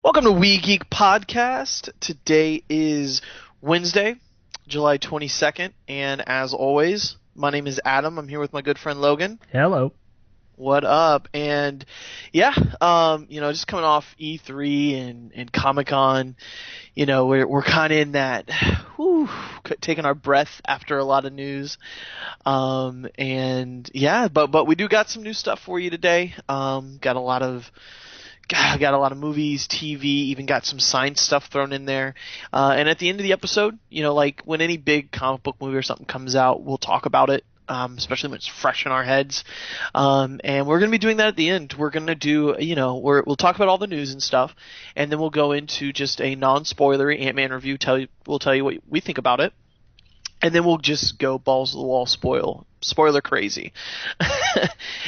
Welcome to We Geek Podcast. Today is Wednesday, July 22nd, and as always, my name is Adam. I'm here with my good friend Logan. Hello. What up? And yeah, just coming off E3 and Comic-Con, we're kind of in that, taking our breath after a lot of news. And yeah, but we do got some new stuff for you today. Got a lot of movies, TV, even got some science stuff thrown in there. And at the end of the episode, like when any big comic book movie or something comes out, we'll talk about it, especially when it's fresh in our heads. And we're going to be doing that at the end. We're going to do, we'll talk about all the news and stuff, and then we'll go into just a non-spoilery Ant-Man review. We'll tell you what we think about it. And then we'll just go balls to the wall, spoiler crazy,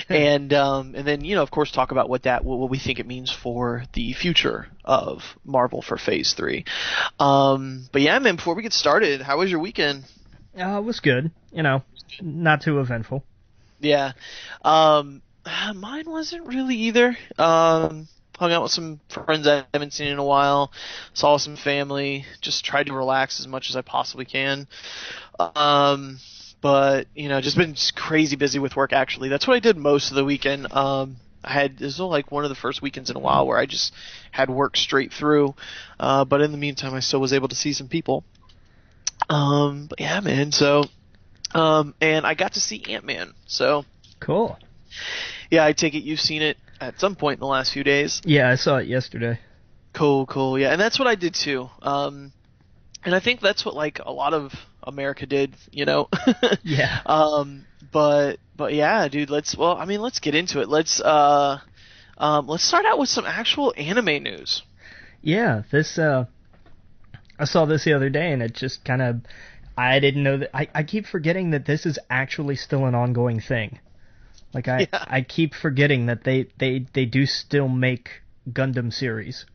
and then of course talk about what we think it means for the future of Marvel for Phase 3. But yeah, man, before we get started, how was your weekend? It was good. Not too eventful. Yeah, mine wasn't really either. Hung out with some friends I haven't seen in a while, saw some family, just tried to relax as much as I possibly can. But just been crazy busy with work actually. That's what I did most of the weekend. This was like one of the first weekends in a while where I just had work straight through. But in the meantime, I still was able to see some people. But yeah, man. So, and I got to see Ant-Man. So Cool. yeah, I take it you've seen it at some point in the last few days. Yeah, I saw it yesterday. Cool. Yeah, and that's what I did too. And I think that's what like a lot of America did, Yeah. But yeah, dude, let's get into it. Let's start out with some actual anime news. Yeah, I saw this the other day, and it just kind of, I didn't know that, I keep forgetting that this is actually still an ongoing thing. Like, Yeah. I keep forgetting that they do still make Gundam series.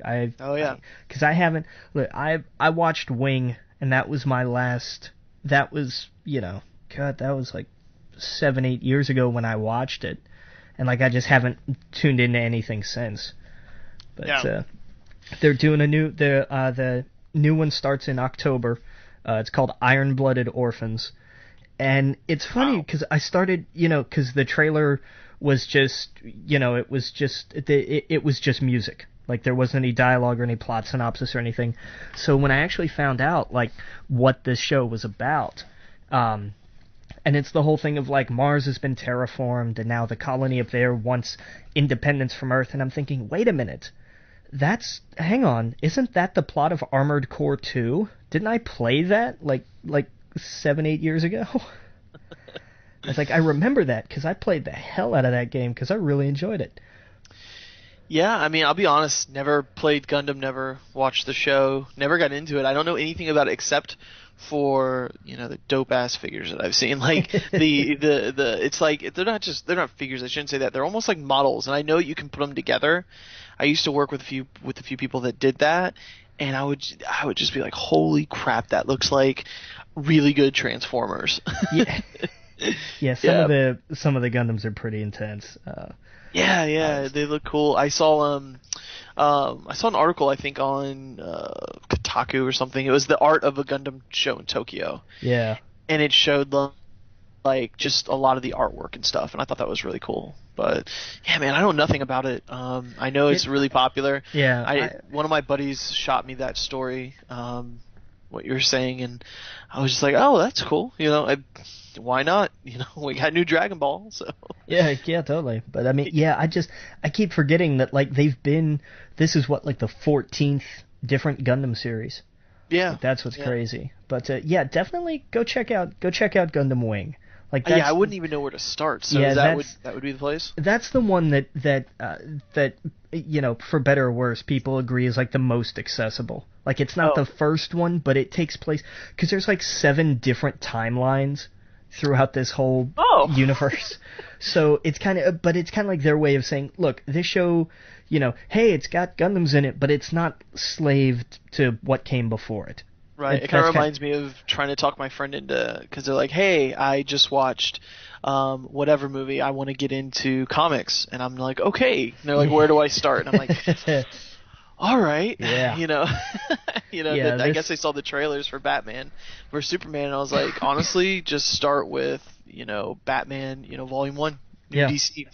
Oh yeah. Because I haven't, look, I watched Wing, and that was my last, that was, God, that was like 7-8 years ago when I watched it. And like, I just haven't tuned into anything since. But, Yeah. they're doing the new one starts in October. It's called Iron-Blooded Orphans. And it's funny because I started, because the trailer was just, it was just music. Like, there wasn't any dialogue or any plot synopsis or anything. So when I actually found out, like, what this show was about, and it's the whole thing of, like, Mars has been terraformed, and now the colony up there wants independence from Earth, and I'm thinking, wait a minute, hang on, isn't that the plot of Armored Core 2? Didn't I play that, like 7-8 years ago? I was like, I remember that, because I played the hell out of that game, because I really enjoyed it. Yeah, I mean, I'll be honest, never played Gundam, never watched the show, never got into it. I don't know anything about it except for, the dope ass figures that I've seen. Like it's like they're not figures, I shouldn't say that. They're almost like models, and I know you can put them together. I used to work with a few people that did that, and I would just be like, "Holy crap, that looks like really good Transformers." Yeah. Yeah, some of the Gundams are pretty intense. Yeah, they look cool. I saw an article I think on Kotaku or something. It was the art of a Gundam show in Tokyo, Yeah. and it showed like just a lot of the artwork and stuff, and I thought that was really cool. But yeah, man, I know nothing about it. I know it's really popular. Yeah. One of my buddies shot me that story, what you were saying, and I was just like, oh, that's cool. Why not? We got new Dragon Ball, so. Yeah, totally. But I mean, yeah, I keep forgetting that, like, this is what, like, the 14th different Gundam series. Yeah. Like, that's what's Yeah. crazy. But yeah, definitely go check out Gundam Wing. Like, Yeah, I wouldn't even know where to start. So Yeah, that would be the place. that's the one that for better or worse, people agree is like the most accessible. Like, it's not the first one, but it takes place because there's like 7 different timelines throughout this whole universe. So it's kind of like their way of saying, look, this show, hey, it's got Gundams in it, but it's not slaved to what came before it. Right. It kind of reminds me of trying to talk my friend into, because they're like, hey, I just watched whatever movie, I want to get into comics. And I'm like, okay. And they're like, where do I start? And I'm like, all right, Yeah. Yeah, I guess I saw the trailers for Batman versus Superman, and I was like, honestly, just start with, Batman, Volume 1, New Yeah. DC,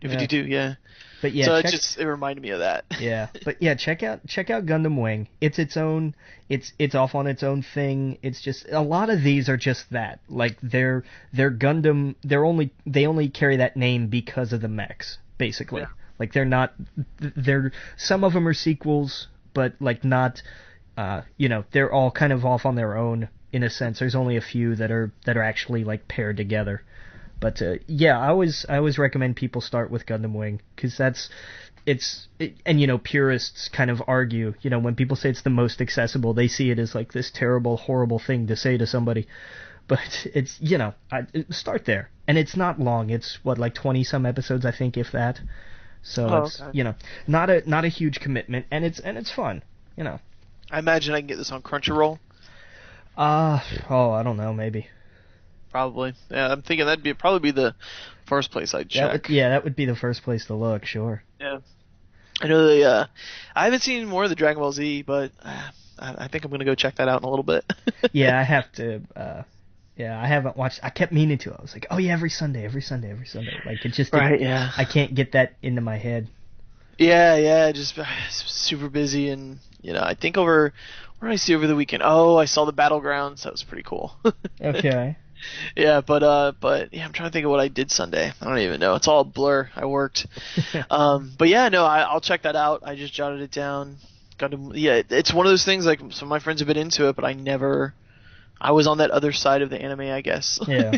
New Yeah. 52, yeah. But yeah, So it reminded me of that. Yeah, but yeah, check out Gundam Wing. It's off on its own thing. It's just a lot of these are just that. Like they're Gundam. They only carry that name because of the mechs, basically. Yeah. Like they're some of them are sequels, but like not. They're all kind of off on their own in a sense. There's only a few that are actually like paired together. But I always recommend people start with Gundam Wing because purists kind of argue, when people say it's the most accessible, they see it as like this terrible, horrible thing to say to somebody. But it's, start there. And it's not long. It's like 20 some episodes, I think, if that. So it's, okay. Not a huge commitment, and it's fun, I imagine I can get this on Crunchyroll. I don't know, maybe. Probably. Yeah, I'm thinking that'd probably be the first place I'd check. That would be the first place to look, sure. Yeah. I know I haven't seen more of the Dragon Ball Z, but I think I'm going to go check that out in a little bit. Yeah, I have to. I haven't watched. I kept meaning to. I was like, oh yeah, every Sunday. Like it just. Right. Yeah. I can't get that into my head. Yeah. Just super busy, and I think where did I see over the weekend? Oh, I saw the Battlegrounds. That was pretty cool. Okay. Yeah, but yeah, I'm trying to think of what I did Sunday. I don't even know. It's all a blur. I worked. But yeah, no, I'll check that out. I just jotted it down. It's one of those things, like some of my friends have been into it, but I was on that other side of the anime, I guess. Yeah.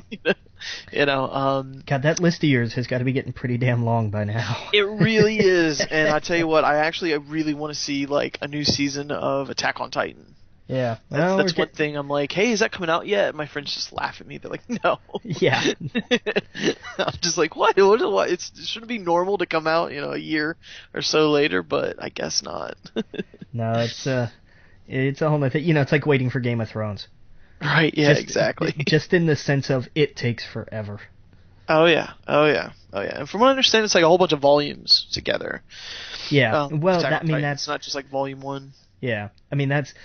God, that list of yours has got to be getting pretty damn long by now. It really is. And I tell you what, I really want to see like a new season of Attack on Titan. Yeah. That's one thing. I'm like, hey, is that coming out yet? My friends just laugh at me. They're like, no. Yeah. I'm just like, what? It shouldn't be normal to come out, a year or so later, but I guess not. No, it's a whole other thing. It's like waiting for Game of Thrones. Right, yeah, exactly. Just in the sense of it takes forever. Oh yeah. And from what I understand, it's like a whole bunch of volumes together. Yeah. That's not just like volume 1. Yeah, I mean that's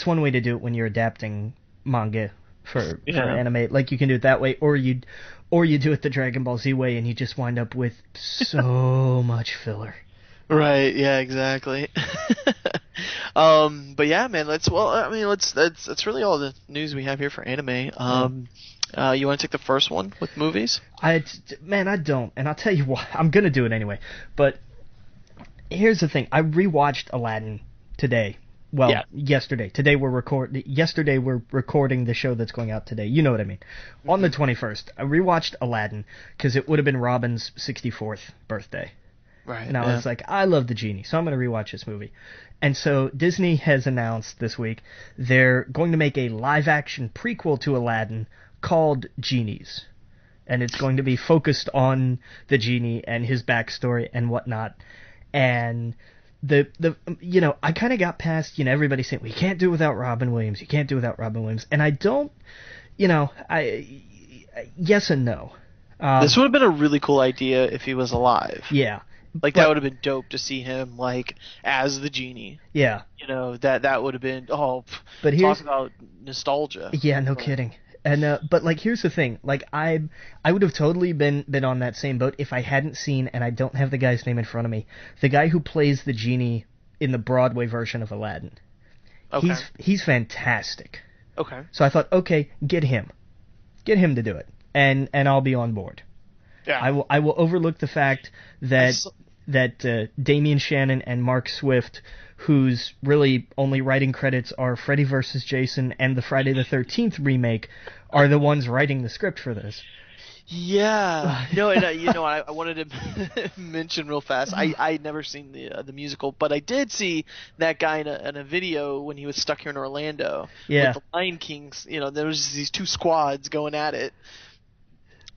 one way to do it when you're adapting manga for anime. Like you can do it that way, or you do it the Dragon Ball Z way, and you just wind up with so much filler. Right. Yeah. Exactly. But yeah, man. That's really all the news we have here for anime. You want to take the first one with movies? I don't, and I'll tell you why. I'm gonna do it anyway, but. Here's the thing. I rewatched Aladdin today. Well, yesterday. Yesterday we're recording the show that's going out today. You know what I mean. Mm-hmm. On the 21st, I rewatched Aladdin because it would have been Robin's 64th birthday. Right. And I was like, I love the genie, so I'm going to rewatch this movie. And so Disney has announced this week they're going to make a live-action prequel to Aladdin called Genies. And it's going to be focused on the genie and his backstory and whatnot. And I kind of got past, everybody saying, well, you can't do it without Robin Williams. You can't do it without Robin Williams. And I don't, yes and no. This would have been a really cool idea if he was alive. Yeah. That would have been dope to see him, like, as the genie. Yeah. That would have been, talk about nostalgia. Yeah, no kidding. And but like here's the thing, like I would have totally been on that same boat if I hadn't seen, and I don't have the guy's name in front of me, the guy who plays the genie in the Broadway version of Aladdin. Okay. He's fantastic. Okay. So I thought, okay, get him to do it, and I'll be on board. Yeah. I will overlook the fact that Damian Shannon and Mark Swift, whose really only writing credits are Freddy vs. Jason and the Friday the 13th remake, are the ones writing the script for this. Yeah. No, and I wanted to mention real fast. I'd never seen the musical, but I did see that guy in a video when he was stuck here in Orlando. Yeah. With the Lion Kings. There was these two squads going at it,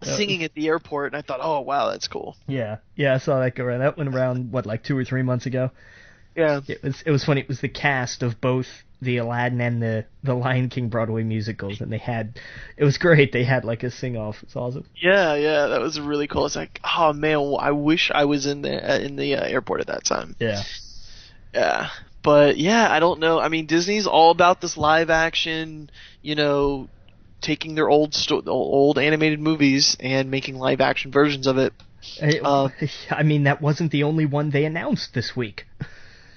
singing at the airport, and I thought, oh wow, that's cool. Yeah. I saw that go around. That went around like 2 or 3 months ago. Yeah. It was funny. It was the cast of both the Aladdin and the Lion King Broadway musicals, and it was great. They had like a sing-off. It's awesome. Yeah, that was really cool. It's like, oh man, I wish I was in the airport at that time. Yeah. Yeah, but yeah, I don't know. I mean, Disney's all about this live action, you know, taking their old animated movies and making live action versions of it. I Uh, I mean, that wasn't the only one they announced this week.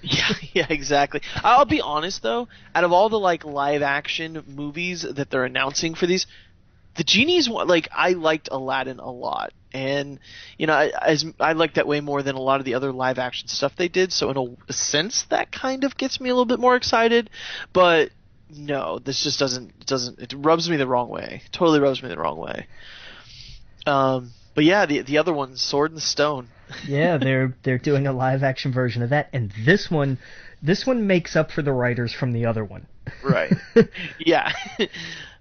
yeah, yeah, exactly. I'll be honest though, out of all the like live action movies that they're announcing for these, the genie's one, like I liked Aladdin a lot, and you know, I liked that way more than a lot of the other live action stuff they did. So in a sense, that kind of gets me a little bit more excited. But no, this just doesn't. It rubs me the wrong way. Totally rubs me the wrong way. But yeah, the other one, Sword in the Stone. Yeah, they're doing a live action version of that, and this one makes up for the writers from the other one. Right. Yeah.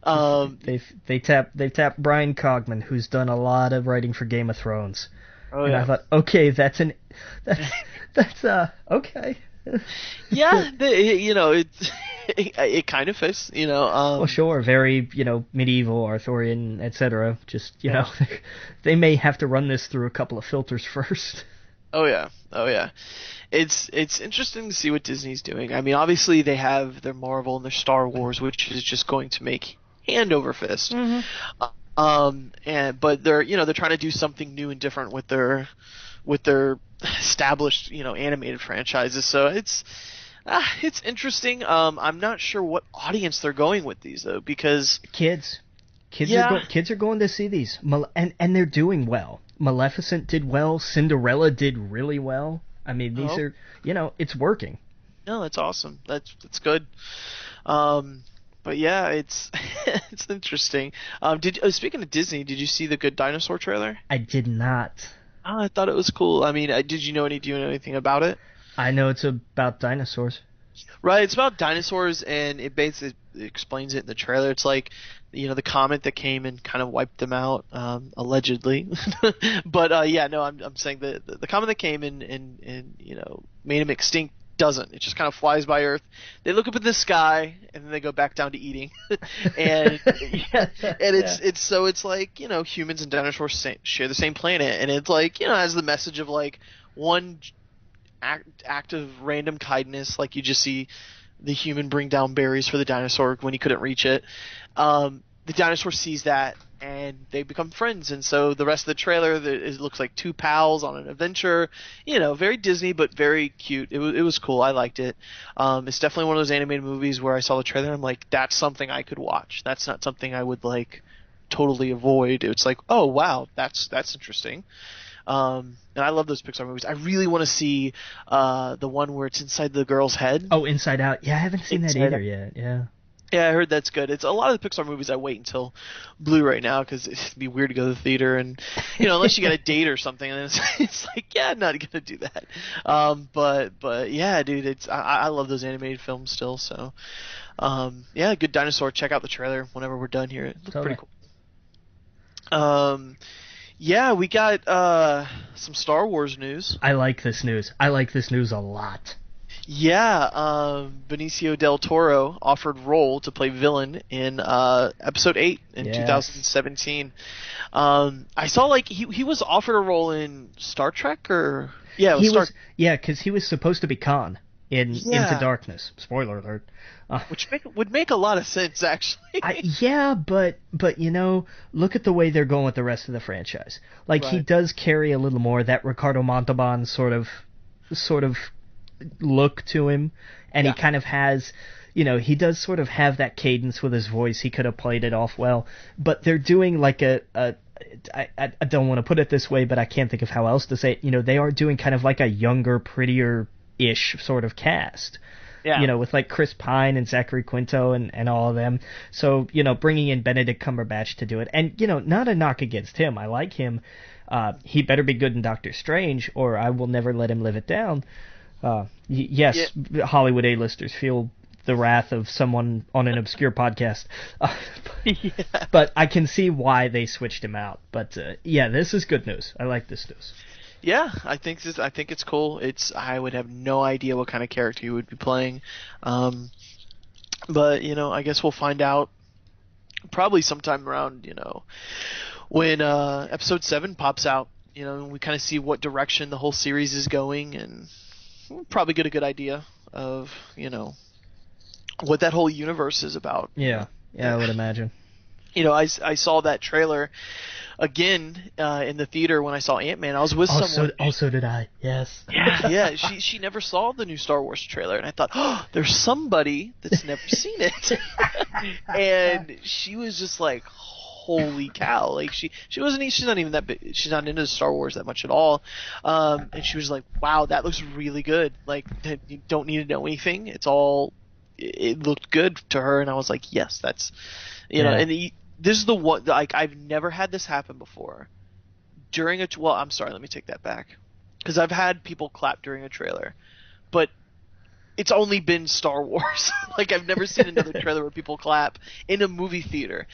They tapped Brian Cogman, who's done a lot of writing for Game of Thrones. Oh And yeah. I thought, okay, that's okay. Yeah, you know, it kind of fits, you know. Well, sure, very, medieval, Arthurian, etc. Just, Yeah. they may have to run this through a couple of filters first. Oh yeah, oh yeah. It's interesting to see what Disney's doing. I mean, obviously they have their Marvel and their Star Wars, which is just going to make hand over fist. But they're trying to do something new and different with their established animated franchises. So it's interesting. I'm not sure what audience they're going with these though, because Kids. Yeah. Kids are going to see these, and they're doing well. Maleficent did well. Cinderella did really well. I mean, these Oh. are, it's working. No, that's awesome. That's good. But yeah, it's it's interesting. Speaking of Disney, did you see the Good Dinosaur trailer? I did not. Oh, I thought it was cool. I mean, do you know anything about it? I know it's about dinosaurs. Right, it's about dinosaurs, and it basically explains it in the trailer. It's like, the comet that came and kind of wiped them out, allegedly. But yeah, no, I'm saying the comet that came and made them extinct doesn't. It just kind of flies by Earth. They look up at the sky, and then they go back down to eating. And yeah, and it's like humans and dinosaurs share the same planet, and it's like has the message of like one act of random kindness, like you just see the human bring down berries for the dinosaur when he couldn't reach it. The dinosaur sees that and they become friends, and so the rest of the trailer, it looks like two pals on an adventure. Very Disney but very cute. It was cool. I liked it. It's definitely one of those animated movies where I saw the trailer and I'm like, that's something I could watch. That's not something I would like totally avoid. It's like, oh wow, that's interesting. And I love those Pixar movies. I really want to see the one where it's inside the girl's head. Oh, Inside Out. Yeah, I haven't seen that either yet. Yeah. Yeah, I heard that's good. It's a lot of the Pixar movies I wait until Blu-ray now because it'd be weird to go to the theater and unless you got a date or something, and it's like, yeah, I'm not gonna do that. But yeah, dude, I love those animated films still. So yeah, Good Dinosaur. Check out the trailer whenever we're done here. It looks Totally. pretty cool. Yeah, we got some Star Wars news. I like this news. I like this news a lot. Yeah, Benicio del Toro offered role to play villain in Episode 8 in Yes. 2017. I saw like he was offered a role in Star Trek or yeah, it was because he was supposed to be Khan in Yeah. Into Darkness. Spoiler alert. which would make a lot of sense actually. Yeah, but look at the way they're going with the rest of the franchise. Like he Right. does carry a little more that Ricardo Montalban sort of look to him, and Yeah. he kind of has, he does sort of have that cadence with his voice. He could have played it off well, but they're doing like I don't want to put it this way, but I can't think of how else to say it. They are doing kind of like a younger, prettier-ish sort of cast. Yeah. With like Chris Pine and Zachary Quinto and all of them. So, bringing in Benedict Cumberbatch to do it. And, not a knock against him. I like him. He better be good in Doctor Strange, or I will never let him live it down. Yes, Hollywood A-listers feel the wrath of someone on an obscure podcast. Yeah. But I can see why they switched him out. But, yeah, this is good news. I like this news. Yeah, I think it's cool. I would have no idea what kind of character you would be playing, but I guess we'll find out probably sometime around when Episode 7 pops out. And we kind of see what direction the whole series is going, and probably get a good idea of, what that whole universe is about. Yeah, I would imagine. I saw that trailer again in the theater when I saw Ant-Man. I was with someone. Also did I. Yes. Yeah. She never saw the new Star Wars trailer, and I thought, oh, there's somebody that's never seen it. And she was just like, holy cow! Like she's not even that big. She's not into Star Wars that much at all. And she was like, wow, that looks really good. Like you don't need to know anything. It looked good to her, and I was like, yes, that's, and this is the one, like, I've never had this happen before. I'm sorry, let me take that back. Because I've had people clap during a trailer, but it's only been Star Wars. Like, I've never seen another trailer where people clap in a movie theater.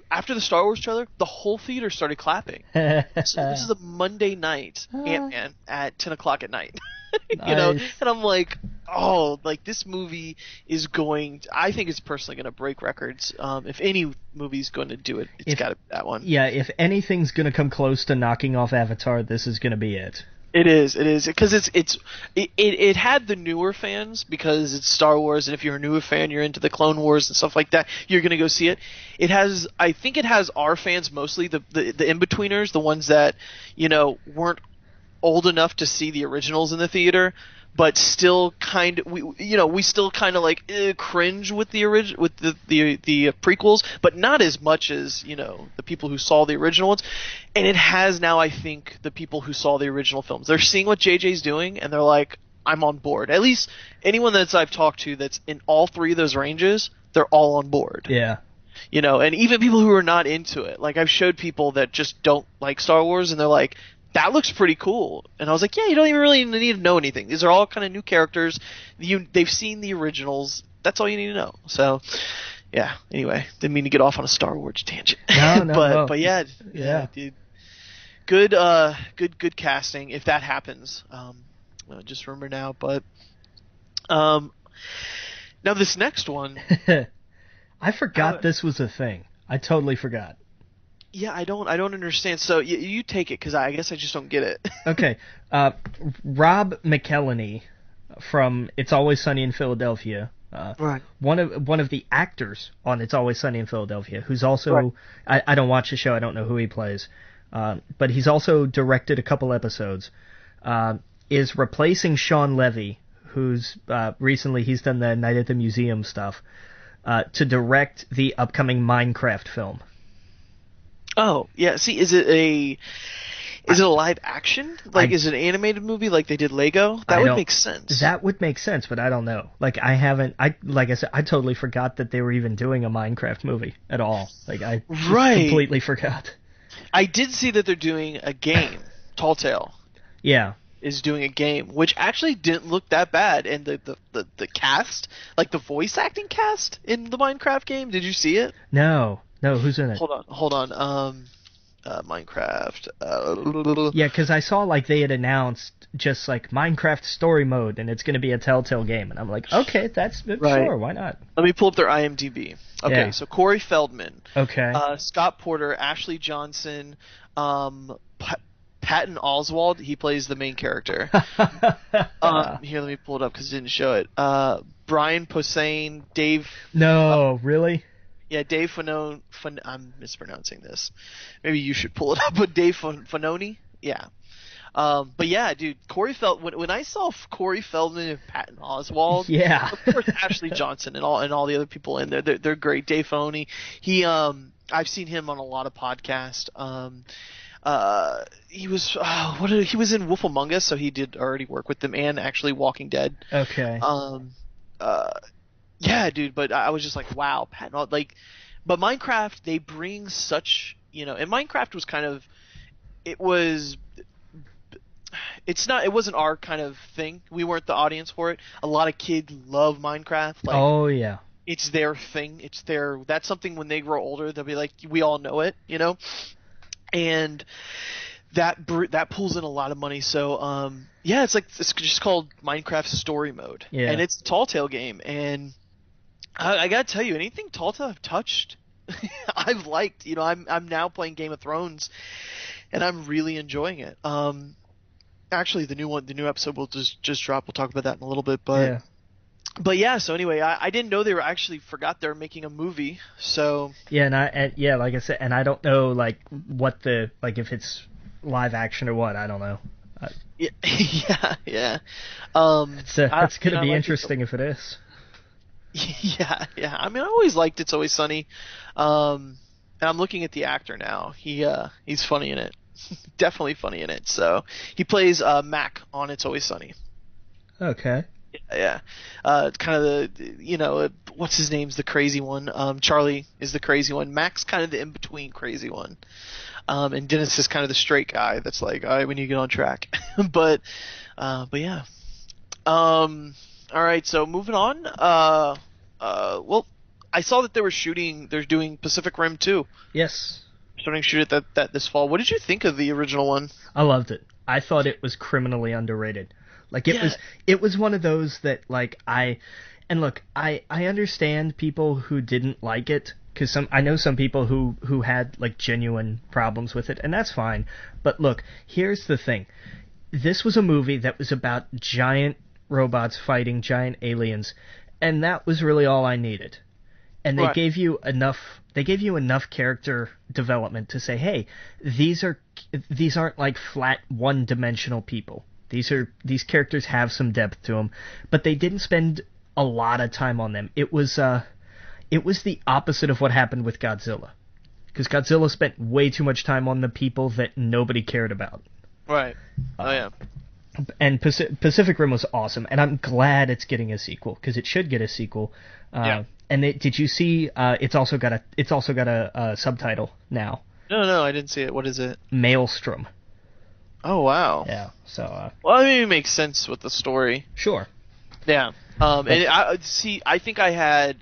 After the Star Wars trailer, the whole theater started clapping. So this is a Monday night Ant-Man at 10 o'clock at night. Nice. And I'm like, oh, like, this movie is I think it's personally going to break records. If any movie's going to do it, it's got to be that one. Yeah, if anything's going to come close to knocking off Avatar, this is going to be it. It is, because it had the newer fans because it's Star Wars, and if you're a newer fan, you're into the Clone Wars and stuff like that, you're gonna go see it. I think it has our fans mostly, the in-betweeners, the ones that, weren't old enough to see the originals in the theater, but still we still kind of like cringe with the prequels, but not as much as the people who saw the original ones. And it has now, I think, the people who saw the original films. They're seeing what JJ's doing, and they're like, I'm on board. At least anyone I've talked to that's in all three of those ranges, they're all on board. Yeah. And even people who are not into it. Like, I've showed people that just don't like Star Wars, and they're like, that looks pretty cool. And I was like, yeah, you don't even really need to know anything. These are all kind of new characters. They've seen the originals. That's all you need to know. So, yeah. Anyway, didn't mean to get off on a Star Wars tangent. No. But yeah, dude. Good casting if that happens. Just remember now. But now this next one, I forgot this was a thing. I totally forgot. Yeah, I don't understand. So you take it, because I guess I just don't get it. Okay, Rob McElhenney from It's Always Sunny in Philadelphia. Right. One of the actors on It's Always Sunny in Philadelphia, who's also right. I don't watch the show. I don't know who he plays, but he's also directed a couple episodes. Is replacing Sean Levy, who's recently he's done the Night at the Museum stuff, to direct the upcoming Minecraft film. Oh, yeah. See, is it a live action? Like, is it an animated movie like they did Lego? That would make sense. That would make sense, but I don't know. Like, like I said, I totally forgot that they were even doing a Minecraft movie at all. Like, I completely forgot. I did see that they're doing a game. Tall Tale. Yeah. Is doing a game, which actually didn't look that bad. And the cast, like the voice acting cast in the Minecraft game, did you see it? No, who's in it? Hold on. Minecraft. Yeah, because I saw like they had announced just like Minecraft story mode, and it's going to be a Telltale game, and I'm like, okay, that's right. Sure, why not? Let me pull up their IMDb. Okay, yeah. So Corey Feldman. Okay. Scott Porter, Ashley Johnson, Patton Oswalt. He plays the main character. Here, let me pull it up because it didn't show it. Brian Posehn, Dave. No, really? Yeah, Dave Finone. I'm mispronouncing this. Maybe you should pull it up. But Dave Finone. Yeah. But yeah, dude, Corey Feldman. When I saw Corey Feldman and Patton Oswalt, yeah, of course Ashley Johnson and all the other people in there, they're great. Dave Filoni. I've seen him on a lot of podcasts. He was in Wolf Among Us, so he did already work with them, and actually Walking Dead. Okay. Yeah, dude, but I was just like, wow, Patton. Like, but Minecraft, they bring such, and Minecraft was kind of, it wasn't our kind of thing. We weren't the audience for it. A lot of kids love Minecraft. Like, oh yeah. It's their thing. That's something when they grow older, they'll be like, we all know it, and that pulls in a lot of money. So, yeah, it's just called Minecraft Story Mode. Yeah. And it's a Tall Tale game. And I gotta tell you, anything Tall Tale I've touched, I've liked. I'm now playing Game of Thrones, and I'm really enjoying it. actually, the new episode will just drop. We'll talk about that in a little bit, Yeah. But yeah. So anyway, I didn't know they were actually forgot they were making a movie. So Yeah, and like I said, and I don't know like what the like if it's live action or what. I don't know. yeah, yeah. It's gonna be like interesting if it is. Yeah, yeah. I mean, I always liked It's Always Sunny. And I'm looking at the actor now. He's funny in it. Definitely funny in it. So he plays Mac on It's Always Sunny. Okay. Yeah. It's kind of what's his name's the crazy one. Charlie is the crazy one. Mac's kind of the in-between crazy one. And Dennis is kind of the straight guy that's like, all right, we need to get on track. but yeah. All right, so moving on. Well, I saw that they're doing Pacific Rim 2. Yes. Starting to shoot that this fall. What did you think of the original one? I loved it. I thought it was criminally underrated. Like it was one of those that like I understand people who didn't like it because I know some people who had like genuine problems with it, and that's fine. But look, here's the thing. This was a movie that was about giant robots fighting giant aliens, and that was really all I needed. And they gave you enough character development to say, hey, these aren't like flat one-dimensional people. These characters have some depth to them, but they didn't spend a lot of time on them. It was the opposite of what happened with Godzilla, because Godzilla spent way too much time on the people that nobody cared about. Right. Oh yeah. And Pacific Rim was awesome, and I'm glad it's getting a sequel because it should get a sequel. Yeah. And did you see? It's also got a subtitle now. No, I didn't see it. What is it? Maelstrom. Oh wow. Yeah. So. Well, I mean, it makes sense with the story. Sure. Yeah. And I think I had.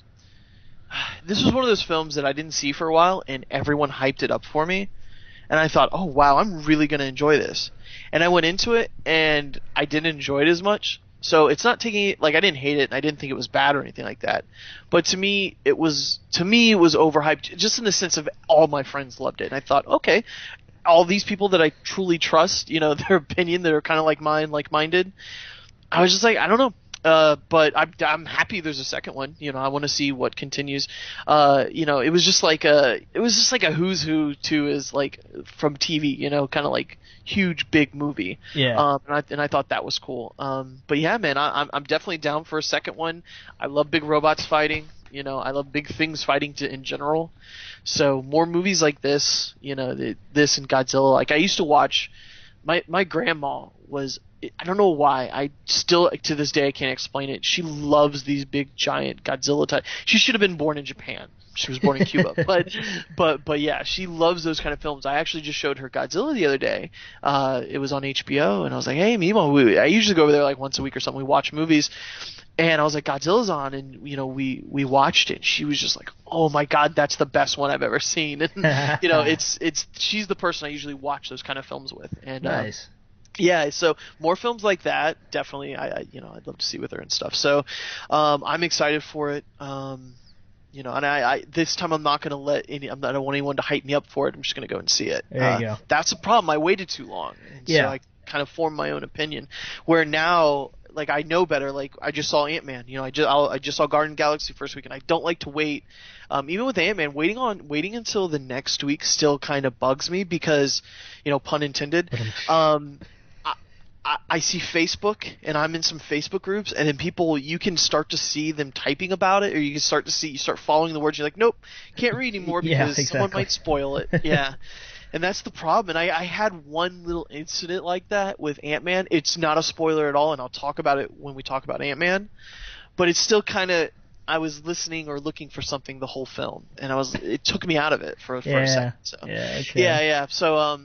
This was one of those films that I didn't see for a while, and everyone hyped it up for me, and I thought, oh wow, I'm really gonna enjoy this. And I went into it, and I didn't enjoy it as much. So it's not taking it like I didn't hate it, and I didn't think it was bad or anything like that. But to me, it was overhyped, just in the sense of all my friends loved it, and I thought, okay, all these people that I truly trust, their opinion, that are kind of like mine, like-minded. I was just like, I don't know. But I'm happy there's a second one. I want to see what continues. It was just like a who's who to is like from TV. Kind of like huge big movie. Yeah. And I thought that was cool. But yeah, man, I'm definitely down for a second one. I love big robots fighting. I love big things fighting in general. So more movies like this. This and Godzilla. Like I used to watch. My grandma was. I don't know why. I still, to this day, I can't explain it. She loves these big, giant Godzilla type. She should have been born in Japan. She was born in Cuba, but yeah, she loves those kind of films. I actually just showed her Godzilla the other day. It was on HBO, and I was like, "Hey, Mimo, I usually go over there like once a week or something. We watch movies." And I was like, Godzilla's on, and we watched it. And she was just like, "Oh my God, that's the best one I've ever seen." And it's she's the person I usually watch those kind of films with. And nice. Yeah, so more films like that, definitely. I'd love to see with her and stuff. So, I'm excited for it. And I this time I'm not gonna I don't want anyone to hype me up for it. I'm just gonna go and see it. There you go. That's a problem. I waited too long, and so I kind of formed my own opinion. Where now, like I know better. Like I just saw Ant-Man. I just saw Guardians of the Galaxy first week, and I don't like to wait. Even with Ant-Man, waiting until the next week still kind of bugs me because, pun intended. I see Facebook, and I'm in some Facebook groups, and then people, you can start to see them typing about it, or you can you start following the words. You're like, nope, can't read anymore because someone might spoil it. Yeah, and that's the problem. And I had one little incident like that with Ant-Man. It's not a spoiler at all, and I'll talk about it when we talk about Ant-Man. But it's still kind of, I was listening or looking for something the whole film, and it took me out of it for a second. So yeah. So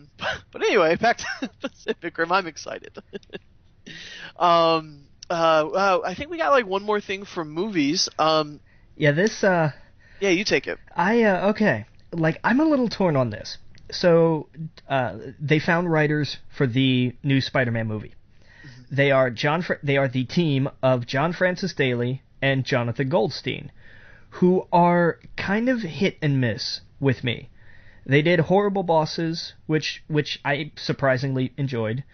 but anyway, back to Pacific Rim. I'm excited. I think we got like one more thing from movies. This. Yeah, you take it. Okay. Like I'm a little torn on this. So they found writers for the new Spider-Man movie. Mm-hmm. They are the team of John Francis Daley and Jonathan Goldstein, who are kind of hit and miss with me. They did Horrible Bosses, which I surprisingly enjoyed.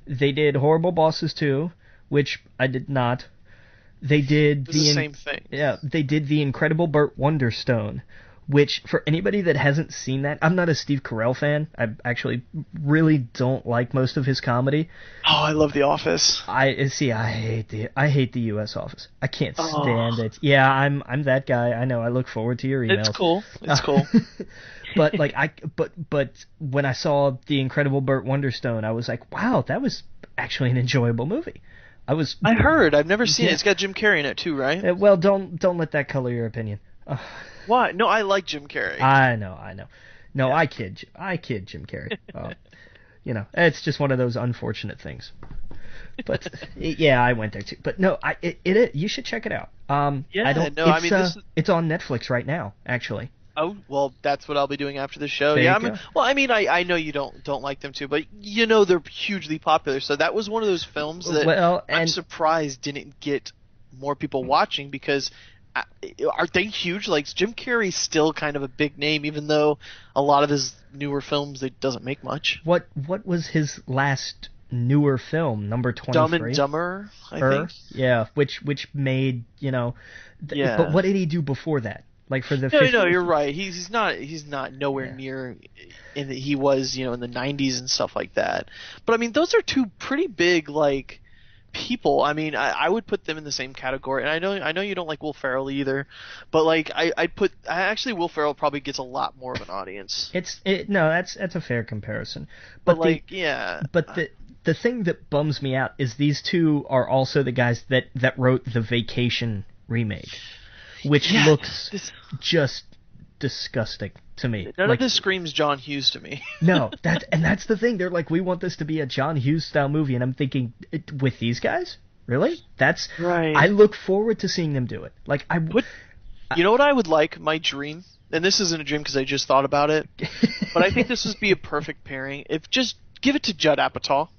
They did Horrible Bosses 2, which I did not. They did the same thing. Yeah, they did The Incredible Burt Wonderstone, which, for anybody that hasn't seen that, I'm not a Steve Carell fan. I actually really don't like most of his comedy. Oh, I love The Office. I hate the U.S. Office. I can't stand it. Yeah, I'm that guy. I know. I look forward to your emails. It's cool. But but when I saw The Incredible Burt Wonderstone, I was like, wow, that was actually an enjoyable movie. I heard. I've never seen it. It's got Jim Carrey in it too, right? Well, don't let that color your opinion. Why? No, I like Jim Carrey. I know. No, yeah. I kid Jim Carrey. It's just one of those unfortunate things. But yeah, I went there too. But no, you should check it out. It's on Netflix right now, actually. Oh, well, that's what I'll be doing after the show. Yeah, I know you don't like them too, but they're hugely popular. So that was one of those films that I'm surprised didn't get more people watching, because are they huge? Like, Jim Carrey's still kind of a big name, even though a lot of his newer films, it doesn't make much. What was his last newer film? Number 23? Dumb and Dumber, I think. Yeah, which made, but what did he do before that? Like, for the 50s? No, you're right. He's not nowhere near he was, in the 90s and stuff like that. But I mean, those are two pretty big, like, people. I mean, I would put them in the same category. And I know you don't like Will Ferrell either, but like actually Will Ferrell probably gets a lot more of an audience. That's a fair comparison. But the thing that bums me out is these two are also the guys that wrote the Vacation remake, which looks just disgusting to me. None of this screams John Hughes to me. No, that's the thing. They're like, we want this to be a John Hughes style movie, and I'm thinking, with these guys, really? That's right. I look forward to seeing them do it. Like, you know what I would like? My dream, and this isn't a dream because I just thought about it, but I think this would be a perfect pairing. Just give it to Judd Apatow.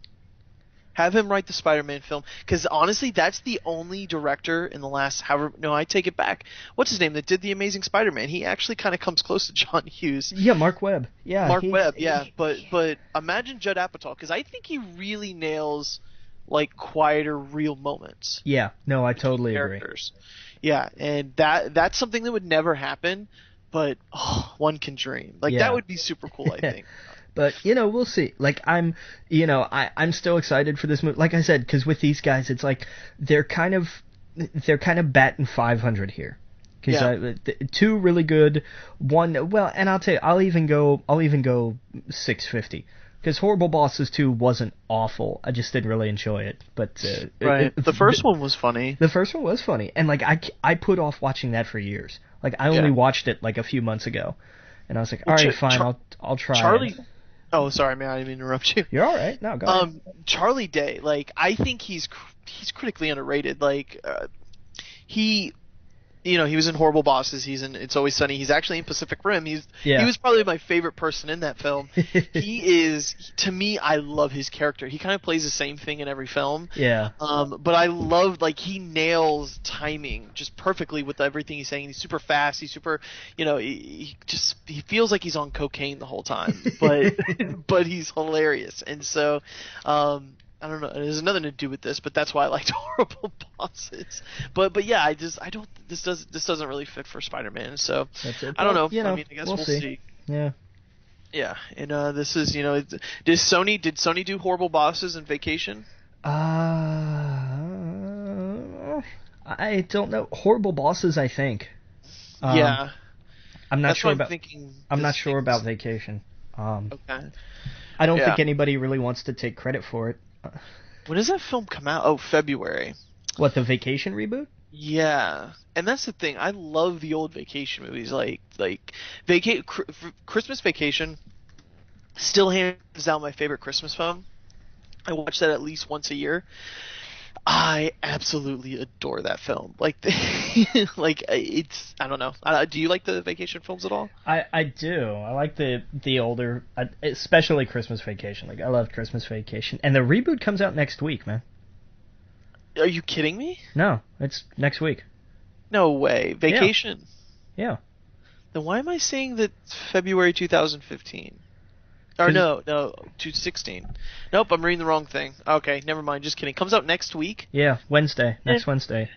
Have him write the Spider-Man film, because honestly, that's the only director in the last I take it back. What's his name that did The Amazing Spider-Man? He actually kind of comes close to John Hughes. Yeah, Mark Webb. Yeah, But imagine Judd Apatow, because I think he really nails like quieter, real moments. Yeah, no, I totally agree. Yeah, and that's something that would never happen, but one can dream. Like, that would be super cool, I think. But, we'll see. Like, I'm still excited for this movie. Like I said, because with these guys, it's like they're kind of batting 500 here. Because two really good, one, well, and I'll tell you, I'll even go 650. Because Horrible Bosses 2 wasn't awful. I just didn't really enjoy it. But the first one was funny. The first one was funny, and like I put off watching that for years. Like, I only watched it like a few months ago, and I was like, all right, fine, I'll try. Charlie. Oh, sorry, man, I didn't mean to interrupt you. You're all right. No, go ahead. Charlie Day, like, I think he's critically underrated. Like, he was in Horrible Bosses. He's in It's Always Sunny. He's actually in Pacific Rim. He was probably my favorite person in that film. To me, I love his character. He kind of plays the same thing in every film. Yeah. But I love, like, he nails timing just perfectly with everything he's saying. He's super fast. He's super, he feels like he's on cocaine the whole time. But but he's hilarious. And so, I don't know. There's nothing to do with this, but that's why I liked Horrible Bosses. But yeah, this doesn't really fit for Spider-Man. So I don't know. I mean, I guess we'll see. Yeah. Yeah, and this is did Sony do Horrible Bosses and Vacation? I don't know. Horrible Bosses, I think. Yeah. I'm not sure about. I'm not sure about Vacation. Okay. I don't think anybody really wants to take credit for it. When does that film come out? Oh, February. What, the Vacation reboot? Yeah, and that's the thing. I love the old Vacation movies, like Christmas Vacation. Still hands down my favorite Christmas film. I watch that at least once a year. I absolutely adore that film. Like, it's, I don't know. Do you like the Vacation films at all? I do. I like the older, especially Christmas Vacation. Like, I love Christmas Vacation. And the reboot comes out next week, man. Are you kidding me? No, it's next week. No way. Vacation? Yeah. Then why am I saying that February 2015? Or no, 2/16. Nope, I'm reading the wrong thing. Okay, never mind. Just kidding. Comes out next week. Yeah, Wednesday. Next Wednesday.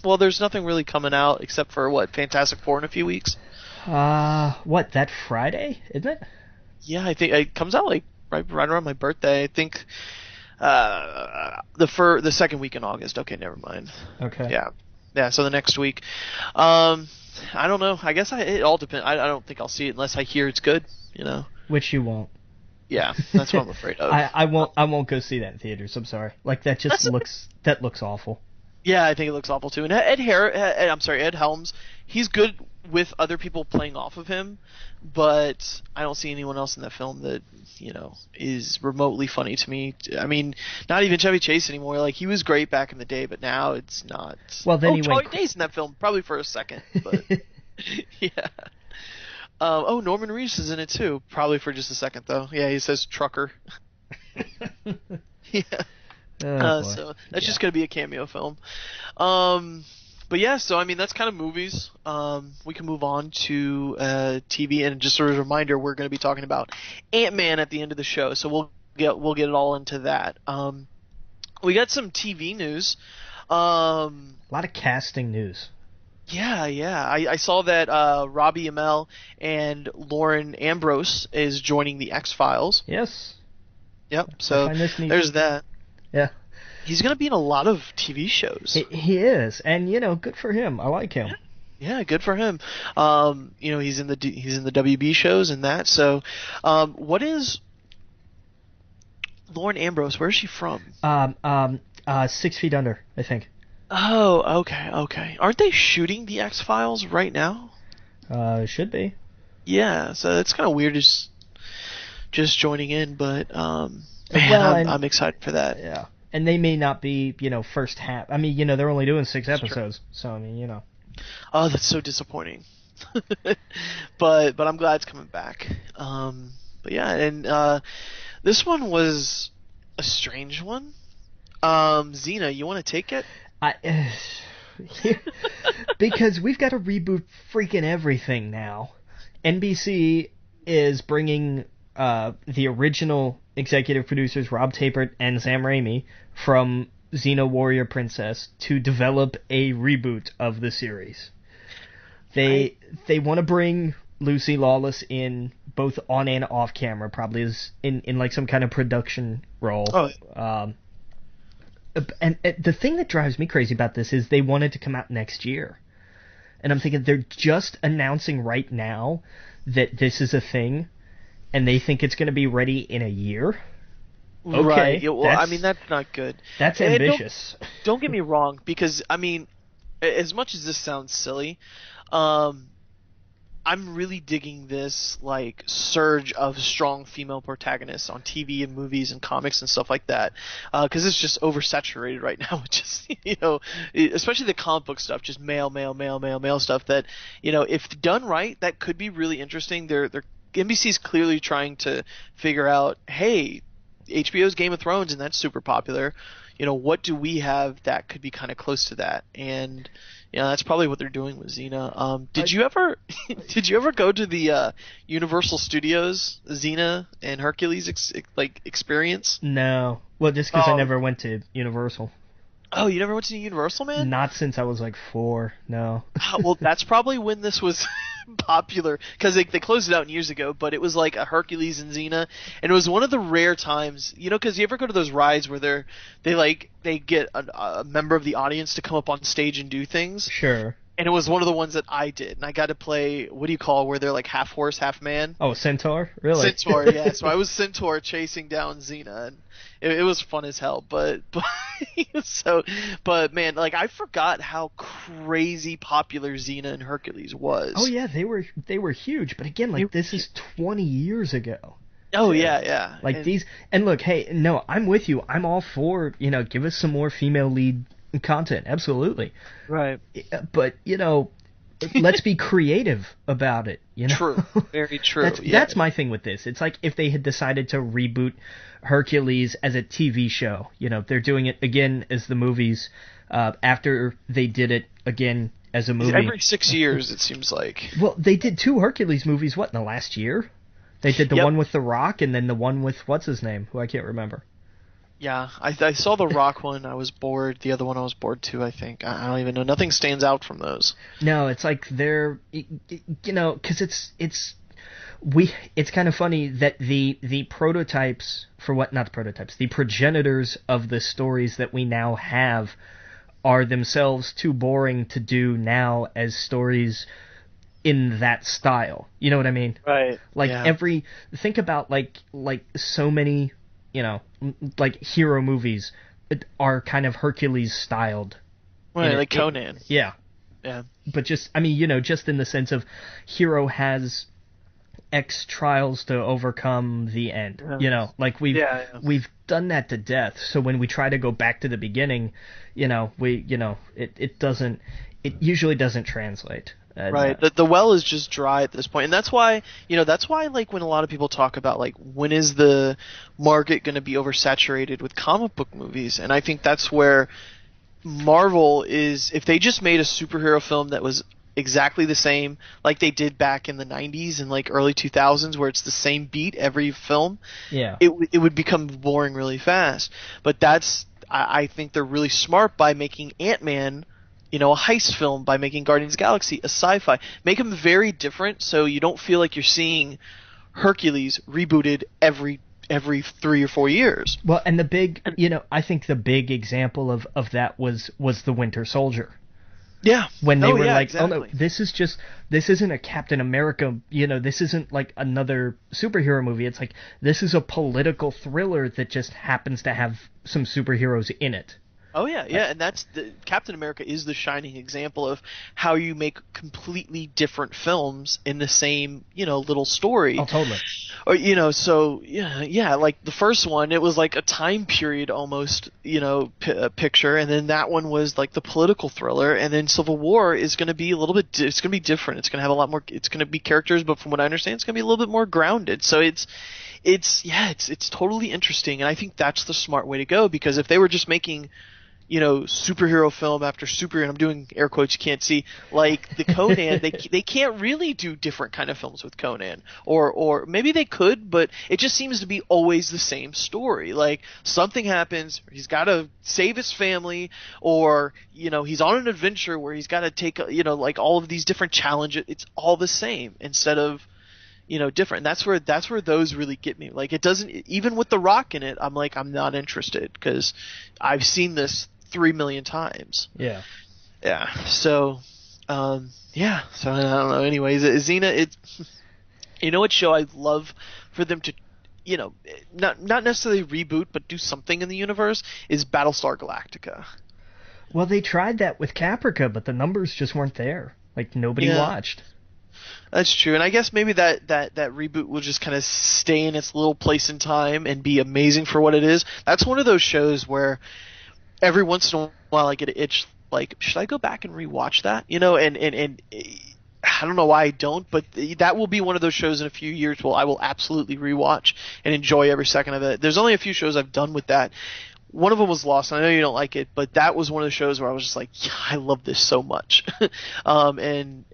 Well, there's nothing really coming out except for what, Fantastic Four in a few weeks. What, that Friday, isn't it? Yeah, I think it comes out like right around my birthday. I think the second week in August. Okay, never mind. Okay. Yeah. So the next week. I don't know. I guess it all depends. I don't think I'll see it unless I hear it's good. Which you won't. Yeah, that's what I'm afraid of. I won't go see that in theaters. I'm sorry. Like that just looks awful. Yeah, I think it looks awful too. And Ed Helms, he's good with other people playing off of him, but I don't see anyone else in that film that, is remotely funny to me. I mean, not even Chevy Chase anymore. Like, he was great back in the day, but now it's not. Well, then Charlie Day's in that film, probably for a second, but yeah. Norman Reedus is in it too, probably for just a second though. Yeah, he says trucker. Yeah. So that's just gonna be a cameo film. But yeah, so I mean that's kind of movies. We can move on to TV, and just sort of a reminder, we're going to be talking about Ant-Man at the end of the show, so we'll get it all into that. We got some TV news. A lot of casting news. Yeah. I saw that Robbie Amell and Lauren Ambrose is joining the X-Files. Yes. Yep. So there's that. Yeah. He's going to be in a lot of TV shows. He is, and good for him. I like him. Yeah, good for him. He's in the WB shows and that. So, what is Lauren Ambrose? Where is she from? 6 Feet Under, I think. Oh, okay. Aren't they shooting the X-Files right now? Should be. Yeah, so it's kind of weird just joining in, but I'm excited for that. Yeah. And they may not be, first half. I mean, they're only doing 6 episodes, so I mean, Oh, that's so disappointing. but I'm glad it's coming back. But yeah, and this one was a strange one. Xena, you want to take it? Because we've got to reboot freaking everything now. NBC is bringing the original executive producers Rob Tapert and Sam Raimi from Xena Warrior Princess to develop a reboot of the series. They want to bring Lucy Lawless in both on and off camera, probably as in like some kind of production role. And the thing that drives me crazy about this is they wanted to come out next year. And I'm thinking they're just announcing right now that this is a thing, and they think it's going to be ready in a year? Okay. Right. Well, I mean, that's not good. That's ambitious. Don't get me wrong, because, I mean, as much as this sounds silly, I'm really digging this like surge of strong female protagonists on TV and movies and comics and stuff like that, because it's just oversaturated right now with just especially the comic book stuff, just male stuff that if done right, that could be really interesting. NBC's clearly trying to figure out, hey, HBO's Game of Thrones and that's super popular. What do we have that could be kind of close to that? And that's probably what they're doing with Xena. Did you ever go to the Universal Studios Xena and Hercules experience? No. Well, just because I never went to Universal. Oh, you never went to Universal, man? Not since I was like 4. No. Well, that's probably when this was popular, because they closed it out years ago, but it was like a Hercules and Xena, and it was one of the rare times, because you ever go to those rides where they get a member of the audience to come up on stage and do things? Sure. And it was one of the ones that I did, and I got to play, what do you call, where they're like half horse, half man? Oh, Centaur? Really? Centaur, yeah. So I was Centaur chasing down Xena, and it was fun as hell, but man, like, I forgot how crazy popular Xena and Hercules was. Oh yeah, they were huge, but again, like, this is 20 years ago. Oh yeah. Like, these, and look, hey, no, I'm with you. I'm all for, give us some more female lead content, absolutely. Right. But, let's be creative about it, True. Very true. That's my thing with this. It's like if they had decided to reboot Hercules as a TV show. They're doing it again as the movies after they did it again as a movie. Every 6 years, it seems like. Well, they did 2 Hercules movies, in the last year? They did the Yep. one with The Rock, and then the one with what's his name, who I can't remember. Yeah, I saw the Rock one. I was bored. The other one I was bored too. I think I don't even know. Nothing stands out from those. No, it's like they're, because it's kind of funny that the prototypes for what, not the prototypes, the progenitors of the stories that we now have are themselves too boring to do now as stories in that style. You know what I mean? Right. Like Yeah. think about like so many, like hero movies are kind of Hercules styled. Right, like Conan. Yeah. Yeah. But just, I mean, just in the sense of hero has X trials to overcome the end. Like we've done that to death. So when we try to go back to the beginning, it usually doesn't translate. Right. The well is just dry at this point. And that's why like when a lot of people talk about like when is the market going to be oversaturated with comic book movies, and I think that's where Marvel is, if they just made a superhero film that was exactly the same like they did back in the 90s and like early 2000s where it's the same beat every film, Yeah. it would become boring really fast. But I think they're really smart by making Ant-Man a heist film, by making Guardians of the Galaxy a sci-fi. Make them very different so you don't feel like you're seeing Hercules rebooted every 3 or 4 years. Well, and the big, I think the big example of that was the Winter Soldier. Yeah. When they were like, exactly. oh no, this isn't a Captain America, this isn't like another superhero movie. It's like, this is a political thriller that just happens to have some superheroes in it. Oh yeah, and Captain America is the shining example of how you make completely different films in the same, little story. Oh, totally. Or so yeah, like the first one, it was like a time period almost, picture, and then that one was like the political thriller, and then Civil War is going to be a little bit, it's going to be different. It's going to have a lot more, it's going to be characters, but from what I understand, it's going to be a little bit more grounded. So it's totally interesting, and I think that's the smart way to go, because if they were just making superhero film after superhero, and I'm doing air quotes you can't see, like the Conan, they can't really do different kind of films with Conan, or maybe they could, but it just seems to be always the same story. Like something happens, he's got to save his family, or he's on an adventure where he's got to take like all of these different challenges. It's all the same instead of different. And that's where those really get me. Like it doesn't, even with The Rock in it, I'm like, I'm not interested because I've seen this 3 million times. Yeah. So, So I don't know. Anyways, Xena, what show I'd love for them to, not necessarily reboot, but do something in the universe is Battlestar Galactica. Well, they tried that with Caprica, but the numbers just weren't there. Like nobody watched. That's true, and I guess maybe that reboot will just kind of stay in its little place in time and be amazing for what it is. That's one of those shows where every once in a while I get an itch, like, should I go back and rewatch that? And I don't know why I don't, but that will be one of those shows in a few years where I will absolutely rewatch and enjoy every second of it. There's only a few shows I've done with that. One of them was Lost. I know you don't like it, but that was one of the shows where I was just like, yeah, I love this so much. And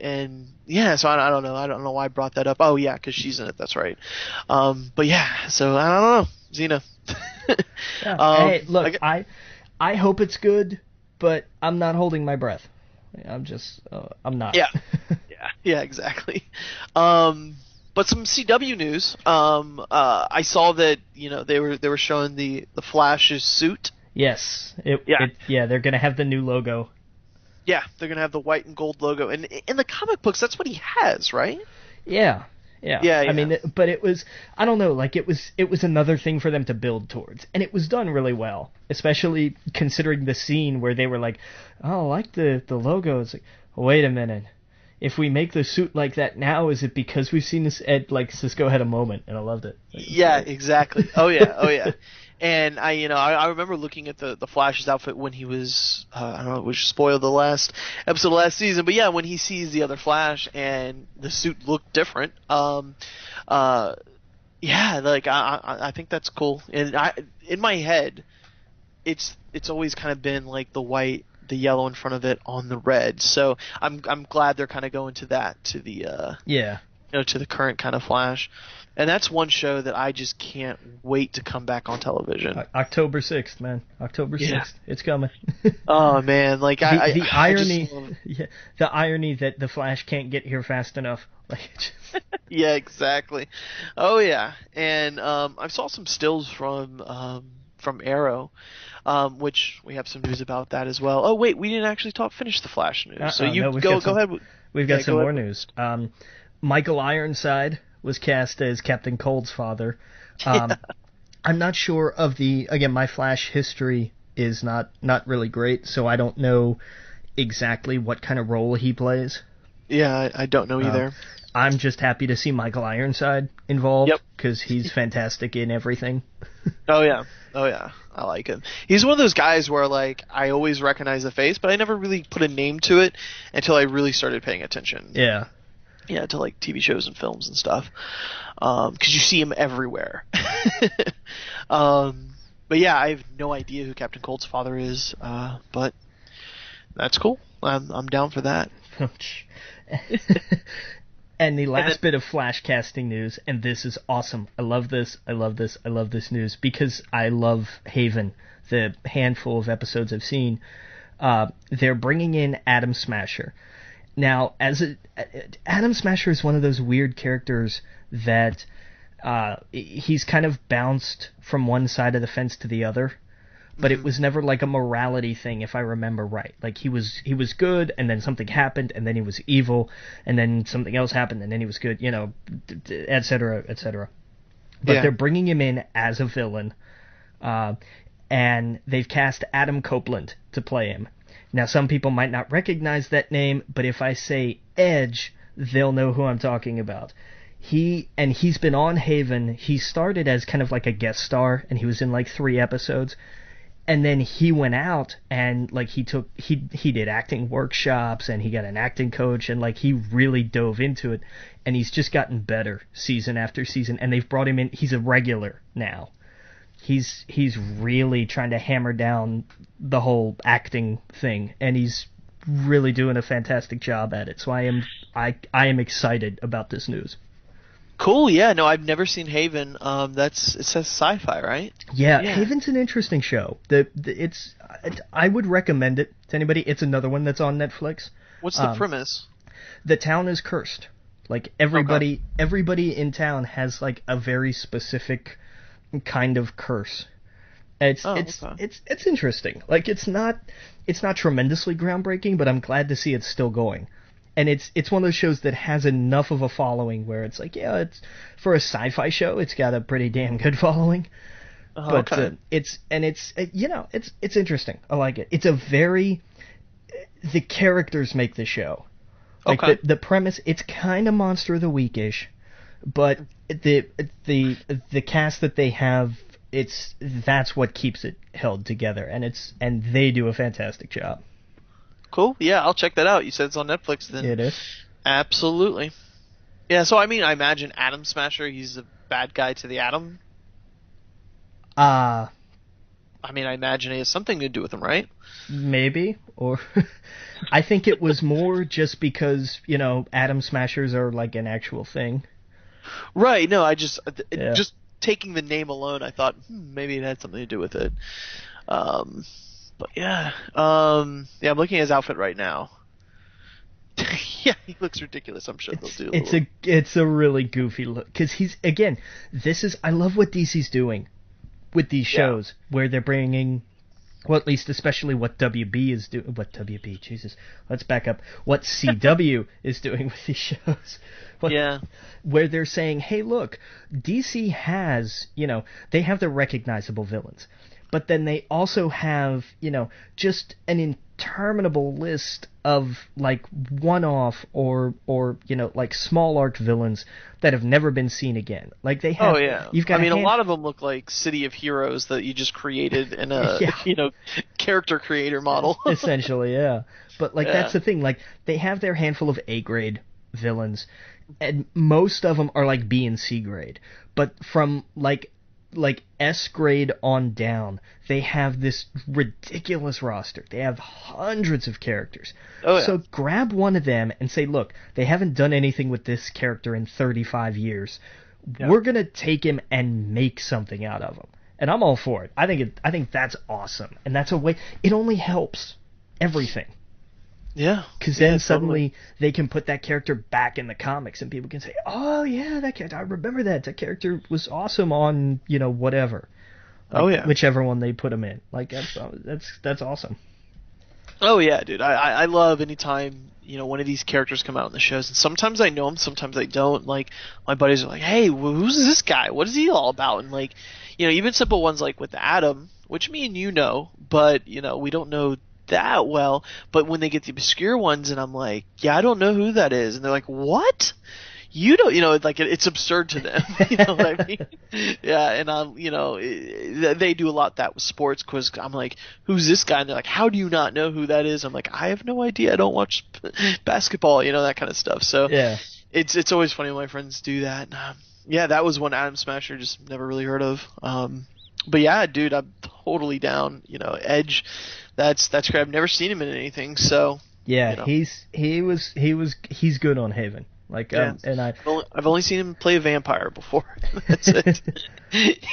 yeah, so I don't know. I don't know why I brought that up. Oh yeah, because she's in it. That's right. But yeah, so I don't know, Xena. Hey, look, I hope it's good, but I'm not holding my breath. I'm not. Yeah, exactly. But some CW news. I saw that they were showing the Flash's suit. Yes. They're gonna have the new logo. Yeah, they're gonna have the white and gold logo, and in the comic books, that's what he has, right? Yeah. Yeah. I mean, but it was, I don't know, like it was another thing for them to build towards, and it was done really well, especially considering the scene where they were like, oh, I like the logo. It's like, wait a minute. If we make the suit like that now, is it because we've seen this? Like Cisco had a moment, and I loved it. Yeah, exactly. Oh yeah. And I remember looking at the Flash's outfit when he was, I don't know, which spoiled the last episode of last season, but yeah, when he sees the other Flash and the suit looked different, yeah, like I think that's cool. And in my head, it's always kind of been like the white, the yellow in front of it on the red. So I'm glad they're kind of going to that, to the to the current kind of Flash. And that's one show that I just can't wait to come back on television. October 6th, man. October 6th. It's coming. Oh man, like the irony, I the irony that the Flash can't get here fast enough. Like, yeah, exactly. Oh yeah, and I saw some stills from Arrow, which we have some news about that as well. Oh wait, we didn't actually finish the Flash news. So you go ahead. We've got some more news. Michael Ironside was cast as Captain Cold's father. I'm not sure of my Flash history is not really great, so I don't know exactly what kind of role he plays. Yeah, I don't know either. I'm just happy to see Michael Ironside involved because he's fantastic in everything. Oh yeah, I like him. He's one of those guys where like I always recognize the face, but I never really put a name to it until I really started paying attention. Yeah. Yeah, to like TV shows and films and stuff, because you see him everywhere. But yeah, I have no idea who Captain Cold's father is, but that's cool. I'm down for that. And the last bit of Flash casting news, and this is awesome. I love this news because I love Haven, the handful of episodes I've seen. They're bringing in Atom Smasher. Now, Atom Smasher is one of those weird characters that he's kind of bounced from one side of the fence to the other, but it was never like a morality thing, if I remember right. Like he was good, and then something happened, and then he was evil, and then something else happened, and then he was good, et cetera, et cetera. But they're bringing him in as a villain, and they've cast Adam Copeland to play him. Now, some people might not recognize that name, but if I say Edge, they'll know who I'm talking about. He's been on Haven. He started as kind of like a guest star, and he was in like 3 episodes. And then he went out and like he did acting workshops, and he got an acting coach, and like he really dove into it, and he's just gotten better season after season, and they've brought him in. He's a regular now. He's really trying to hammer down the whole acting thing, and he's really doing a fantastic job at it. So I am excited about this news. Cool. Yeah. No, I've never seen Haven. It says sci-fi, right? Yeah. Haven's an interesting show. I would recommend it to anybody. It's another one that's on Netflix. What's the premise? The town is cursed. Like everybody in town has like a very specific kind of curse. It's interesting. Like it's not tremendously groundbreaking, but I'm glad to see it's still going. And it's one of those shows that has enough of a following where it's like, yeah, it's for a sci-fi show, it's got a pretty damn good following. It's interesting. I like it. The characters make the show. Like the premise, it's kind of Monster of the Week-ish, but the cast that they have, that's what keeps it held together, and they do a fantastic job. Cool. Yeah, I'll check that out. You said it's on Netflix, then. It is. Absolutely. Yeah. So I imagine Atom Smasher. He's a bad guy to the Atom. I imagine it has something to do with him, right? Maybe, or I think it was more just because Atom Smashers are like an actual thing. Right. No, just taking the name alone, I thought maybe it had something to do with it. But yeah, I'm looking at his outfit right now. Yeah, he looks ridiculous. I'm sure they'll do. It's a really goofy look because I love what DC's doing with these shows where they're bringing, well, at least especially what WB is doing. What WB? Jesus, let's back up. What CW is doing with these shows. Where they're saying, hey, look, DC has, they have the recognizable villains. But then they also have, just an interminable list of, like, one-off or like small arc villains that have never been seen again. Like, they have... Oh, yeah. You've got a lot of them look like City of Heroes that you just created in a, character creator model. Essentially, yeah. But, that's the thing. Like, they have their handful of A-grade villains, and most of them are, like, B and C grade. But from, like... like S grade on down, they have this ridiculous roster. They have hundreds of characters. Oh, yeah. So grab one of them and say, look, they haven't done anything with this character in 35 years. Yeah. We're gonna take him and make something out of him. And I'm all for it. I think that's awesome. And that's a way. It only helps everything. Yeah. Because then suddenly they can put that character back in the comics, and people can say, "Oh yeah, that character. I remember that. That character was awesome on whatever." Like, whichever one they put him in. Like that's awesome. Oh yeah, dude. I love anytime one of these characters come out in the shows, and sometimes I know them, sometimes I don't. Like my buddies are like, "Hey, who's this guy? What is he all about?" And like, even simple ones like with Adam, which me and you know, but we don't know that well. But when they get the obscure ones, and I'm like, "Yeah, I don't know who that is," and they're like, "What? You don't?" Like it's absurd to them. You know what I mean? Yeah, and they do a lot that with sports, because I'm like, "Who's this guy?" And they're like, "How do you not know who that is?" I'm like, "I have no idea. I don't watch basketball." That kind of stuff. So yeah, it's always funny when my friends do that. Yeah, that was one Adam Smasher just never really heard of. But yeah, dude, I'm totally down. Edge, that's great. I've never seen him in anything, so yeah, he's good on Haven. Like, yeah. and I've only seen him play a vampire before. That's it.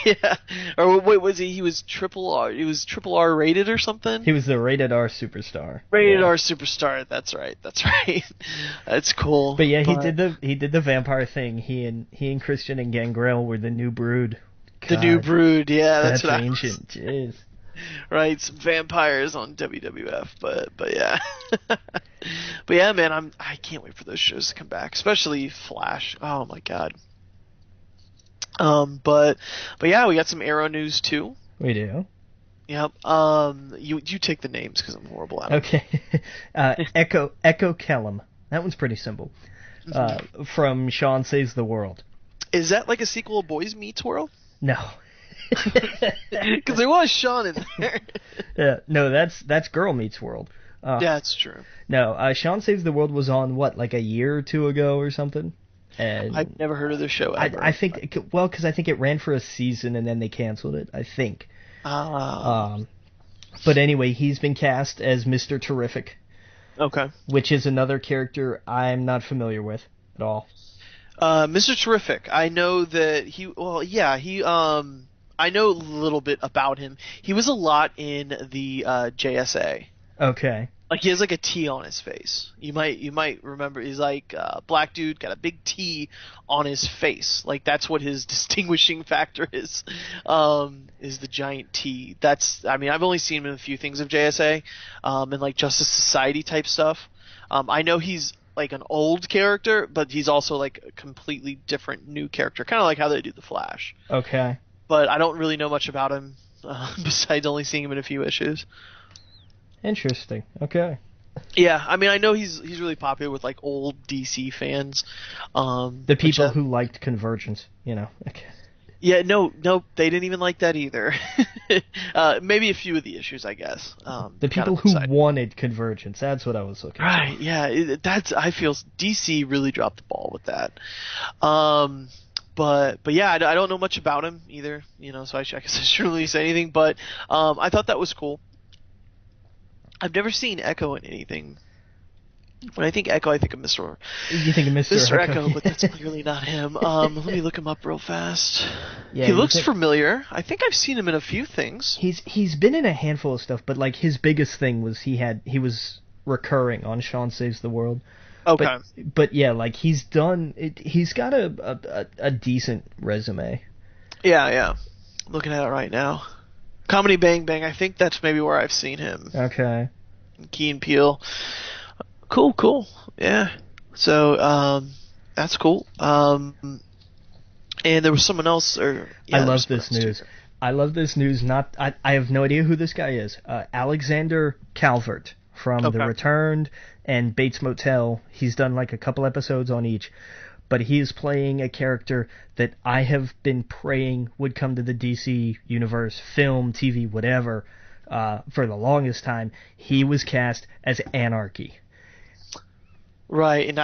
Yeah. Or wait, was he? He was triple R. He was triple R rated or something. He was the rated R superstar. Rated R superstar. That's right. That's cool. But yeah, he did the vampire thing. He and Christian and Gangrel were the new Brood. God, the new Brood. Yeah, that's what ancient. Jeez. Right, some vampires on WWF, but yeah. But yeah, man, I can't wait for those shows to come back, especially Flash. Oh my god. But yeah, we got some Arrow news too. We do. Yep. You take the names because I'm horrible at it. Okay. Echo Kellum. That one's pretty simple. From Sean Saves the World. Is that like a sequel of Boys Meets World? No. Because there was Sean in there. Yeah, no, that's Girl Meets World. Yeah, that's true. No, Sean Saves the World was on like a year or two ago or something. And I've never heard of the show ever. I think because I think it ran for a season and then they canceled it. I think. But anyway, he's been cast as Mr. Terrific. Okay. Which is another character I'm not familiar with at all. Mr. Terrific. I know that he. Well, yeah, he. I know a little bit about him. He was a lot in the JSA. Okay. Like he has like a T on his face. You might remember. He's like a black dude, got a big T on his face. Like that's what his distinguishing factor is the giant T. I've only seen him in a few things of JSA, and like Justice Society type stuff. I know he's like an old character, but he's also like a completely different new character, kind of like how they do the Flash. Okay. But I don't really know much about him besides only seeing him in a few issues. Interesting. Okay. Yeah, I mean, I know he's really popular with like old DC fans. The people who liked Convergence, Okay. Yeah, no, they didn't even like that either. Maybe a few of the issues, I guess. The people who wanted Convergence, that's what I was looking for. Right, yeah, I feel DC really dropped the ball with that. But yeah, I don't know much about him either, so I guess I shouldn't really say anything, but I thought that was cool. I've never seen Echo in anything. When I think Echo, I think of Mr. You think of Mr. Echo, but that's clearly not him. Let me look him up real fast. Yeah, he looks familiar. I think I've seen him in a few things. He's been in a handful of stuff, but like his biggest thing was he was recurring on Sean Saves the World. Okay. But yeah, like he's got a decent resume. Yeah. I'm looking at it right now. Comedy Bang Bang, I think that's maybe where I've seen him. Okay. Key and Peele. Cool. Yeah. So, that's cool. And there was someone else, I love this news. I love this news. I have no idea who this guy is. Alexander Calvert from The Returned and Bates Motel. He's done like a couple episodes on each. But he is playing a character that I have been praying would come to the DC universe, film, TV, whatever, for the longest time. He was cast as Anarchy. Right, and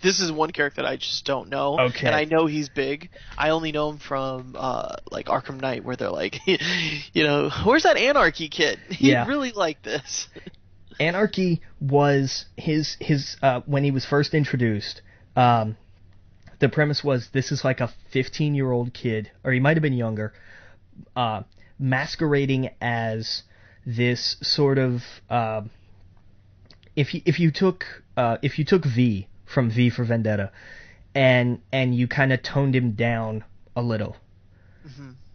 this is one character that I just don't know, Okay. and I know he's big. I only know him from like Arkham Knight, where they're like, where's that Anarchy kid? He really liked this. Anarchy was his when he was first introduced. The premise was this is like a 15-year-old kid, or he might have been younger, masquerading as this sort of if you took V from V for Vendetta and you kind of toned him down a little,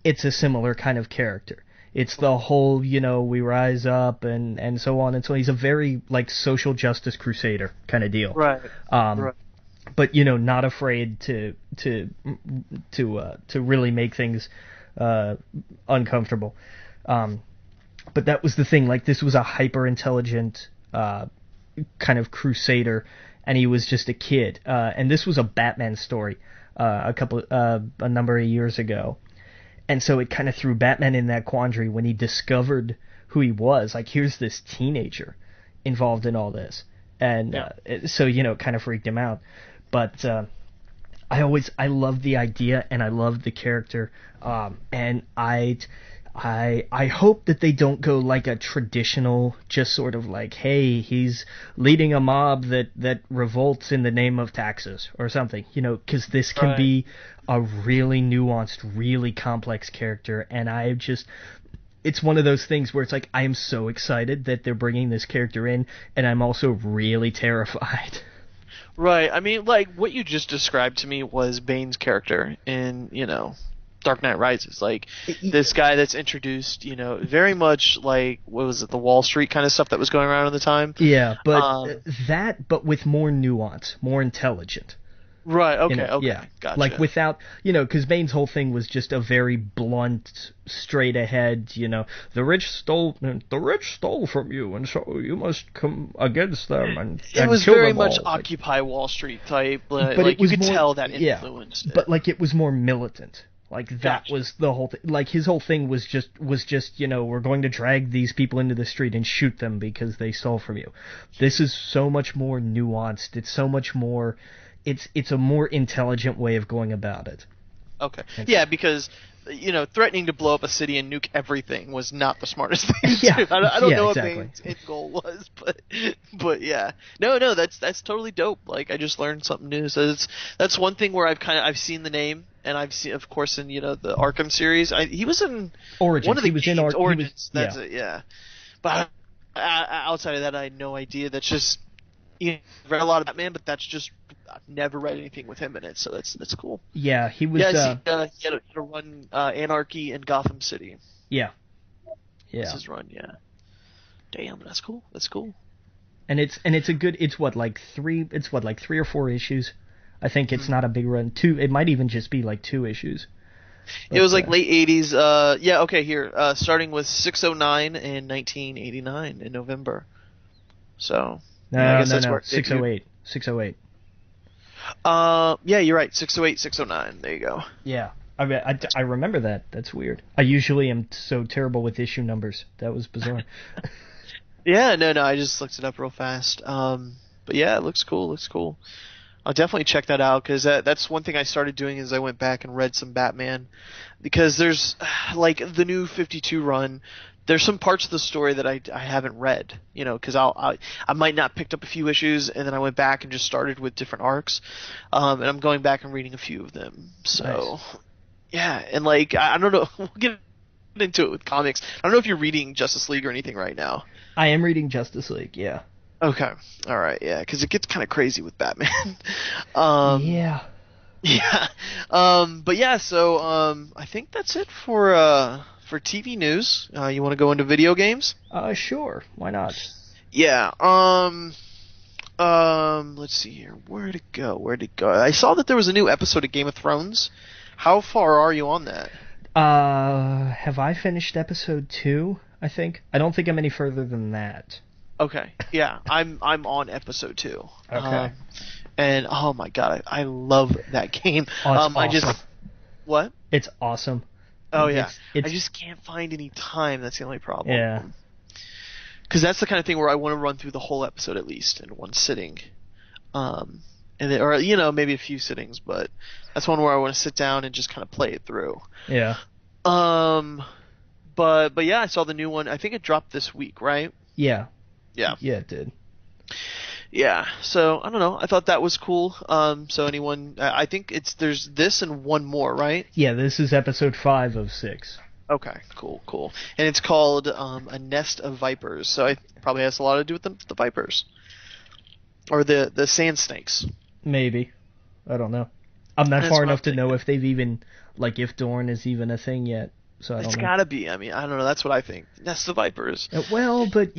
it's a similar kind of character. It's the whole, we rise up and so on and so on. He's a very like social justice crusader kind of deal. Right. Right. But not afraid to really make things uncomfortable. But that was the thing. Like, this was a hyper intelligent kind of crusader, and he was just a kid. And this was a Batman story a number of years ago. And so it kind of threw Batman in that quandary when he discovered who he was. Like, here's this teenager involved in all this. And so, it kind of freaked him out. But I loved the idea, and I loved the character. And I hope that they don't go like a traditional, just sort of like, hey, he's leading a mob that revolts in the name of taxes or something, because this can be a really nuanced, really complex character, and it's one of those things where it's like, I am so excited that they're bringing this character in, and I'm also really terrified. Right. I mean, like, what you just described to me was Bane's character in, Dark Knight Rises. Like, this guy that's introduced, very much like, what was it, the Wall Street kind of stuff that was going around at the time? Yeah, but but with more nuance, more intelligent. Right, okay, Yeah. Gotcha. Like, without, because Bane's whole thing was just a very blunt, straight ahead, the rich stole from you, and so you must come against them and it was kill very them much all. Occupy Wall Street type, but like, you could more, tell that influenced it. But, like, it was more militant. Like, that was the whole thing. Like, his whole thing was just, we're going to drag these people into the street and shoot them because they stole from you. This is so much more nuanced. It's so much more... It's a more intelligent way of going about it. Okay. Yeah, because, threatening to blow up a city and nuke everything was not the smartest thing to do. I don't know exactly. what Bane's end goal was, but yeah. No, that's totally dope. Like, I just learned something new. So that's one thing where I've seen the name, and I've seen, of course, in, the Arkham series. He was in Origins. One of the he was games, in Origins. That's it, yeah. But outside of that, I had no idea. That's just... I've read a lot of Batman, but that's just... I've never read anything with him in it, so that's cool. Yeah, he was... he had to run Anarchy in Gotham City. Yeah. That's his run, yeah. Damn, that's cool. And it's a good... It's what, like 3 or 4 issues? I think it's not a big run. 2... It might even just be like 2 issues. But, it was like late 80s. Yeah, okay, here. Starting with 609 in 1989 in November. So... No, 608. 608. Yeah, you're right. 608, 609. There you go. Yeah. I remember that. That's weird. I usually am so terrible with issue numbers. That was bizarre. Yeah, no, I just looked it up real fast. But yeah, it looks cool. I'll definitely check that out, because that's one thing I started doing is I went back and read some Batman, because there's like the new 52 run. There's some parts of the story that I haven't read, because I might not picked up a few issues, and then I went back and just started with different arcs, and I'm going back and reading a few of them. So, nice. Yeah, and like I don't know, we'll get into it with comics. I don't know if you're reading Justice League or anything right now. I am reading Justice League, yeah. Okay, all right, yeah, because it gets kind of crazy with Batman. Yeah. Yeah, but yeah, so I think that's it for TV news. You want to go into video games? Sure. Why not? Yeah. Let's see here. Where'd it go? I saw that there was a new episode of Game of Thrones. How far are you on that? Have I finished episode 2? I think. I don't think I'm any further than that. Okay. Yeah, I'm on episode 2. Okay. And oh my god, I love that game. Oh, it's awesome. What? It's awesome. Oh yeah, I just can't find any time. That's the only problem. Yeah. because that's the kind of thing where I want to run through the whole episode at least in one sitting, and then, or maybe a few sittings, but that's one where I want to sit down and just kind of play it through. Yeah. But yeah, I saw the new one. I think it dropped this week, right? Yeah. Yeah. Yeah, it did. Yeah. So I don't know. I thought that was cool. So anyone, I think there's this and one more, right? Yeah, this is episode 5 of 6. Okay. Cool. And it's called A Nest of Vipers. So it probably has a lot to do with the vipers, or the sand snakes. Maybe. I don't know. I'm not That's far what enough I'm to know if they've even, like, if Dorn is even a thing yet. So I don't know. It's gotta be. I mean, I don't know. That's what I think. Nest of Vipers. Well, but,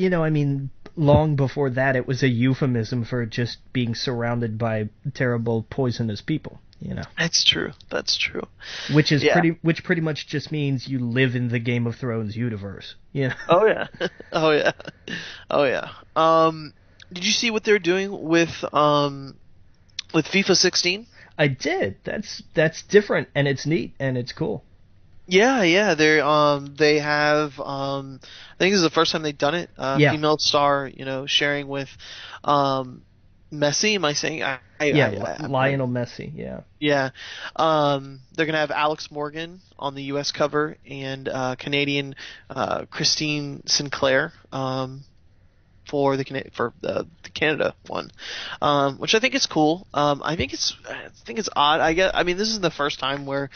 long before that, it was a euphemism for just being surrounded by terrible, poisonous people, That's true. Which is pretty much just means you live in the Game of Thrones universe, Oh yeah. Oh yeah. Did you see what they're doing with FIFA 16? I did. That's different, and it's neat, and it's cool. Yeah. They have. I think this is the first time they've done it. Female star, sharing with Messi. Am I saying? Lionel Messi. Yeah. Yeah. They're gonna have Alex Morgan on the U.S. cover and Canadian Christine Sinclair for the Canada one, which I think is cool. I think it's odd. I mean, this is the first time where,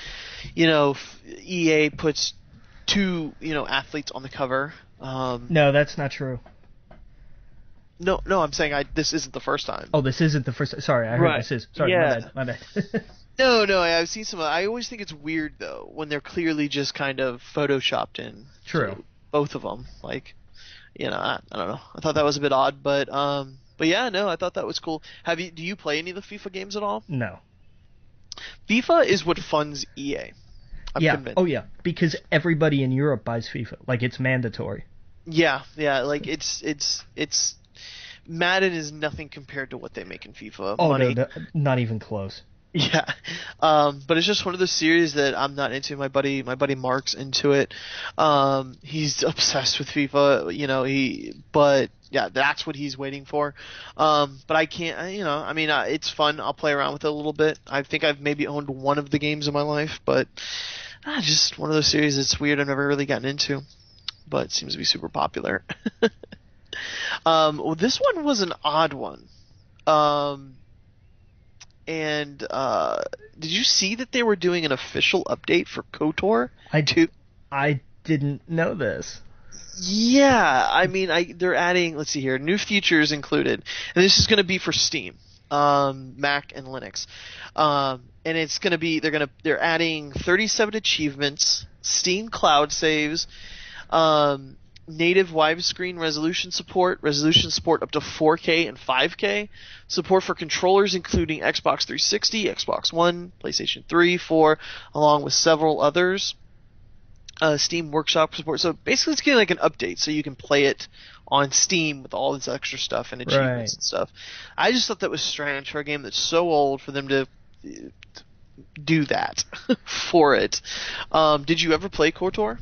EA puts two, athletes on the cover. No, that's not true. No, I'm saying this isn't the first time. Oh, this isn't the first. Sorry, I heard this is. Sorry, yeah. My bad. No, I've seen some. I always think it's weird though when they're clearly just kind of photoshopped in. True. Both of them, like. I don't know. I thought that was a bit odd, but yeah, no, I thought that was cool. Do you play any of the FIFA games at all? No. FIFA is what funds EA. I'm convinced. Oh yeah, because everybody in Europe buys FIFA. Like, it's mandatory. Yeah, like it's Madden is nothing compared to what they make in FIFA. Oh money. no, not even close. Yeah, but it's just one of those series that I'm not into. My buddy Mark's into it. He's obsessed with FIFA. But yeah, that's what he's waiting for. But I can't. It's fun. I'll play around with it a little bit. I think I've maybe owned one of the games in my life, but just one of those series that's weird. I've never really gotten into, but it seems to be super popular. Well, this one was an odd one. And did you see that they were doing an official update for KOTOR? I didn't know this. Yeah, they're adding. Let's see here, new features included, and this is going to be for Steam, Mac, and Linux. And it's going to be they're adding 37 achievements, Steam cloud saves, native widescreen resolution support up to 4K and 5K, support for controllers including Xbox 360, Xbox One, PlayStation 3, 4, along with several others. Steam Workshop support. So basically, it's getting like an update, so you can play it on Steam with all this extra stuff and achievements and stuff. I just thought that was strange for a game that's so old for them to do that for it. Did you ever play KOTOR?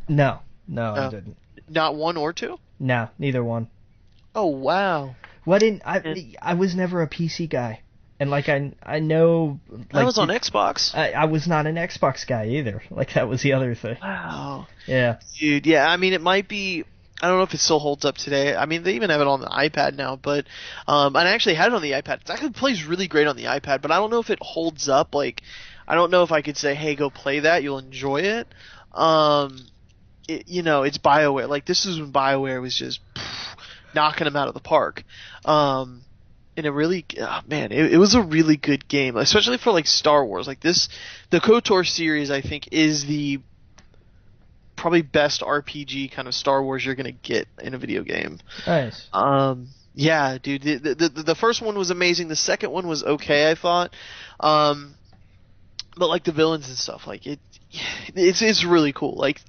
No, I didn't. Not 1 or 2? No, neither one. Oh wow. I was never a PC guy, and I know. I was on Xbox. I was not an Xbox guy either. Like, that was the other thing. Wow. Yeah. Dude, yeah. It might be. I don't know if it still holds up today. They even have it on the iPad now, but and I actually had it on the iPad. It actually plays really great on the iPad, but I don't know if it holds up. Like, I don't know if I could say, "Hey, go play that. You'll enjoy it." It's BioWare. Like, this is when BioWare was just knocking them out of the park. And it really, it was a really good game, especially for like Star Wars. Like the KOTOR series, I think, is the probably best RPG kind of Star Wars you're gonna get in a video game. Nice. Yeah, dude. The first one was amazing. The second one was okay, I thought. But like the villains and stuff, like it's really cool. Like,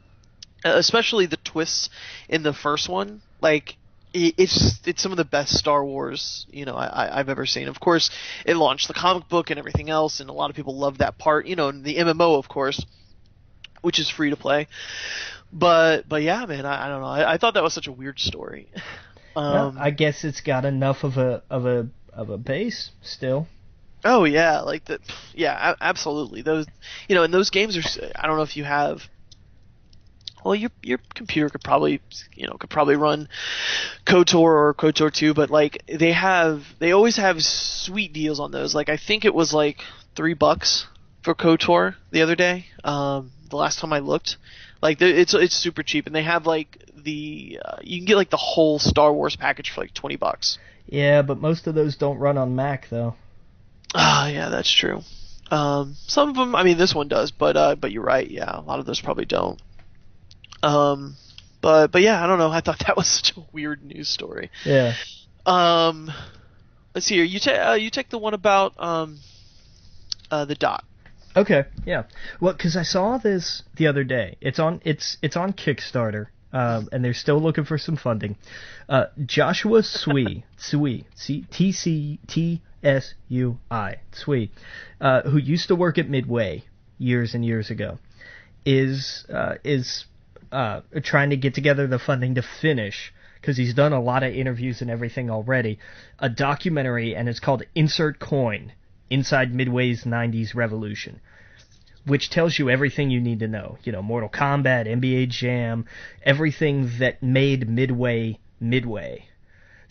especially the twists in the first one, like it's some of the best Star Wars I've ever seen. Of course, it launched the comic book and everything else, and a lot of people love that part. And the MMO, of course, which is free to play. But yeah, man, I don't know. I thought that was such a weird story. Well, I guess it's got enough of a base still. Oh yeah, like the yeah, absolutely. Those and those games are. I don't know if you have. Well, your computer could probably run KOTOR or KOTOR 2, but like they always have sweet deals on those. Like I think it was like $3 for KOTOR the other day. The last time I looked, like it's super cheap, and they have like you can get like the whole Star Wars package for like $20. Yeah, but most of those don't run on Mac though. Ah, yeah, that's true. Some of them, I mean, this one does, but you're right. Yeah, a lot of those probably don't. But yeah, I don't know. I thought that was such a weird news story. Yeah. Let's see here. You take the one about the dot. Okay. Yeah. Well, because I saw this the other day. It's on Kickstarter. And they're still looking for some funding. Joshua Tsui, Tsui, who used to work at Midway years and years ago, is trying to get together the funding to finish, because he's done a lot of interviews and everything already, a documentary, and it's called Insert Coin, Inside Midway's 90s Revolution, which tells you everything you need to know. Mortal Kombat, NBA Jam, everything that made Midway Midway.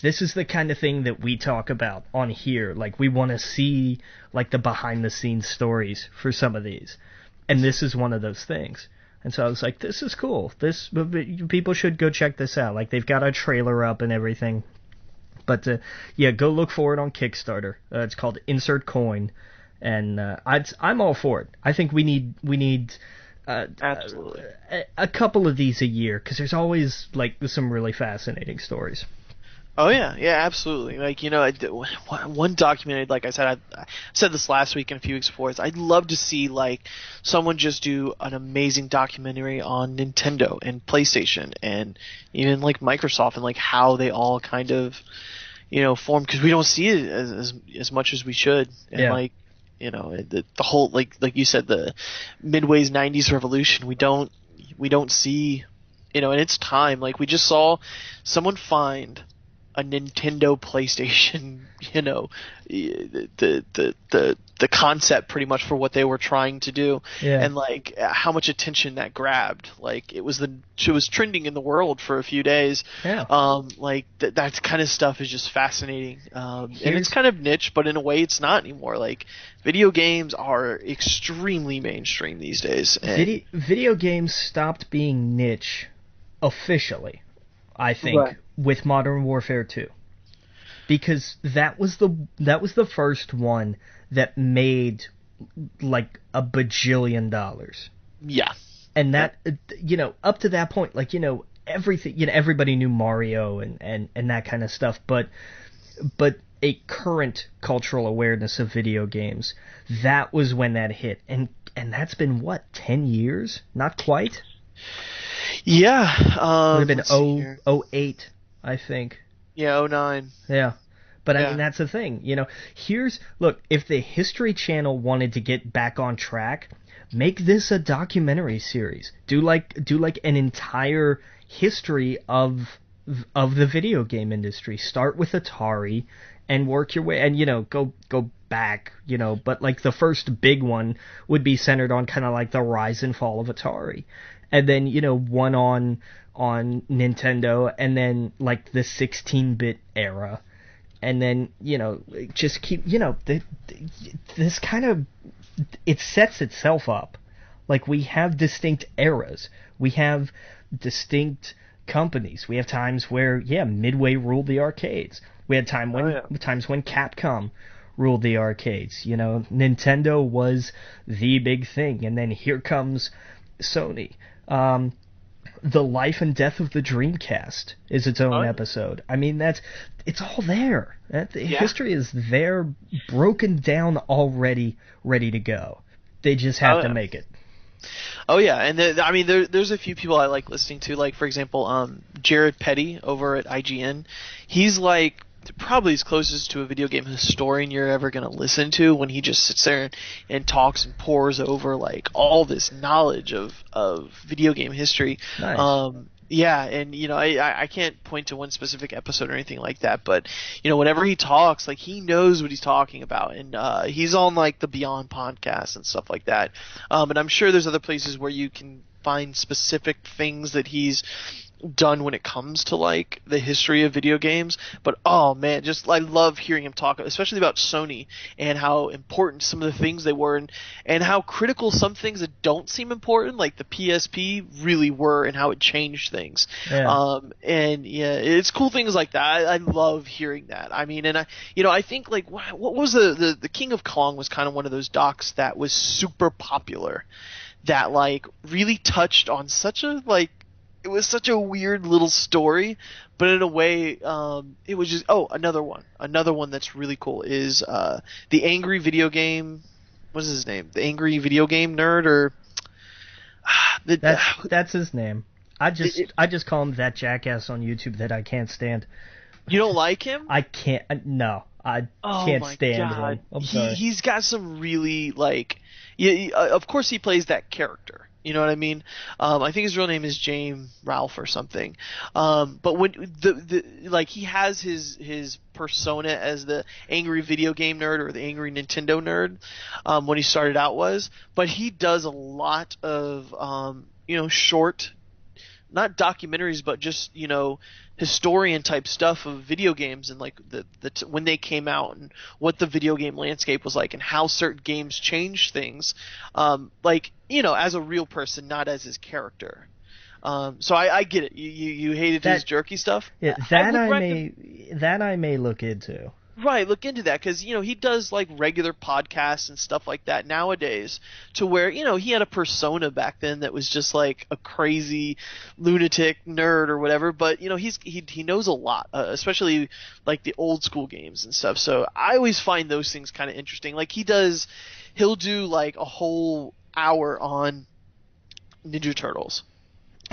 This is the kind of thing that we talk about on here. Like, we want to see, like, the behind-the-scenes stories for some of these. And this is one of those things. And so I was like, this is cool. People should go check this out. Like, they've got a trailer up and everything. But, yeah, go look for it on Kickstarter. It's called Insert Coin. And I'm all for it. I think we need Absolutely. A couple of these a year, because there's always like some really fascinating stories. Oh yeah, absolutely. Like one documentary, like I said, I said this last week and a few weeks before. Is I'd love to see like someone just do an amazing documentary on Nintendo and PlayStation and even like Microsoft, and like how they all kind of formed, because we don't see it as much as we should. And yeah. Like the whole like you said, the Midway's 90s revolution, we don't see, and it's time. Like, we just saw someone find a Nintendo PlayStation, the concept pretty much for what they were trying to do. Yeah. And like how much attention that grabbed. Like it was trending in the world for a few days. Yeah. Like that kind of stuff is just fascinating. And it's kind of niche, but in a way it's not anymore. Like, video games are extremely mainstream these days. And video games stopped being niche officially, I think, right, with Modern Warfare 2, because that was the first one that made like a bajillion dollars. Yeah. And that up to that point, like everything, everybody knew Mario and that kind of stuff, but a current cultural awareness of video games, that was when that hit, and that's been what, 10 years? Not quite. Yeah. It would have been 08, I think. Yeah, 09. Yeah. But I mean, that's the thing. Look, if the History Channel wanted to get back on track, make this a documentary series. Do like an entire history of the video game industry. Start with Atari and work your way, and go back, but like the first big one would be centered on kind of like the rise and fall of Atari. And then, one on Nintendo, and then like the 16-bit era. And then, just keep, this kind of, it sets itself up. Like, we have distinct eras. We have distinct companies. We have times where, Midway ruled the arcades. We had times when Capcom ruled the arcades. Nintendo was the big thing. And then here comes Sony. The life and death of the Dreamcast is its own episode. I mean, it's all there. History is there, broken down already, ready to go. They just have to make it. Oh yeah, and there's a few people I like listening to. Like, for example, Jared Petty over at IGN. He's like probably as closest to a video game historian you're ever going to listen to, when he just sits there and talks and pours over like all this knowledge of video game history. Nice. Yeah, and I can't point to one specific episode or anything like that, but whenever he talks, like, he knows what he's talking about, and he's on like the Beyond podcast and stuff like that. And I'm sure there's other places where you can find specific things that he's done when it comes to like the history of video games. But oh man, just I love hearing him talk, especially about Sony and how important some of the things they were, and how critical some things that don't seem important, like the PSP, really were, and how it changed things. Yeah. And yeah, it's cool things like that. I love hearing that. I mean, and I think like what was the King of Kong was kind of one of those docs that was super popular, that like really touched on such a like, it was such a weird little story, but in a way, it was just another one that's really cool is the Angry Video Game. What's his name? The Angry Video Game Nerd, or that's his name. I just call him that jackass on YouTube that I can't stand. You don't like him? I can't. No, I can't stand him. I'm sorry. He's got some really like. Yeah, of course he plays that character. You know what I mean? I think his real name is James Ralph or something. But when the like, he has his persona as the angry video game nerd or the angry Nintendo nerd when he started out but he does a lot of short, not documentaries, but just historian type stuff of video games, and like when they came out, and what the video game landscape was like, and how certain games changed things, like as a real person, not as his character. So I get it. You hated his jerky stuff. Yeah, that I may look into. Right, look into that, because he does like regular podcasts and stuff like that nowadays, to where he had a persona back then that was just like a crazy lunatic nerd or whatever, but he knows a lot, especially like the old school games and stuff. So I always find those things kind of interesting. Like he'll do like a whole hour on Ninja Turtles.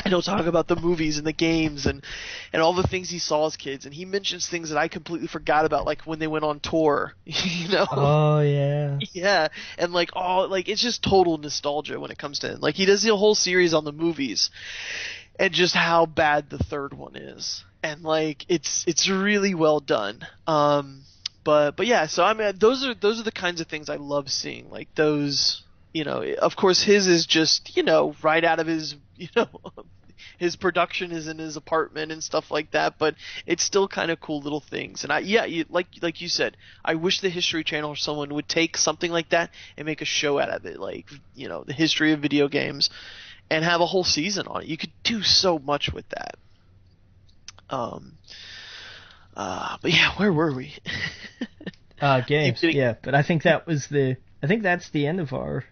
And he'll talk about the movies and the games and all the things he saw as kids. And he mentions things that I completely forgot about, like when they went on tour, Oh, yeah. Yeah. And like, it's just total nostalgia when it comes to it. Like, he does the whole series on the movies and just how bad the third one is. And like, it's really well done. But yeah, so I mean, those are the kinds of things I love seeing. Like those, of course his is just, right out of his, his production is in his apartment and stuff like that, but it's still kind of cool little things. And like you said, I wish the History Channel or someone would take something like that and make a show out of it, like, the history of video games, and have a whole season on it. You could do so much with that. But yeah, where were we? Games. Yeah, but I think that's the end of our.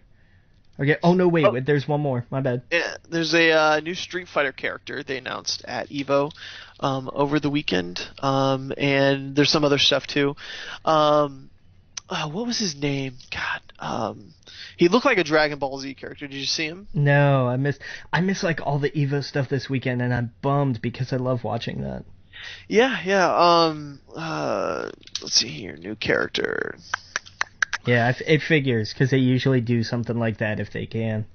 Okay. Oh no! Wait. There's one more. My bad. Yeah, there's a new Street Fighter character they announced at Evo over the weekend, and there's some other stuff too. What was his name? God, he looked like a Dragon Ball Z character. Did you see him? No, I missed like all the Evo stuff this weekend, and I'm bummed because I love watching that. Yeah. Let's see here, new character. Yeah, it figures, because they usually do something like that if they can.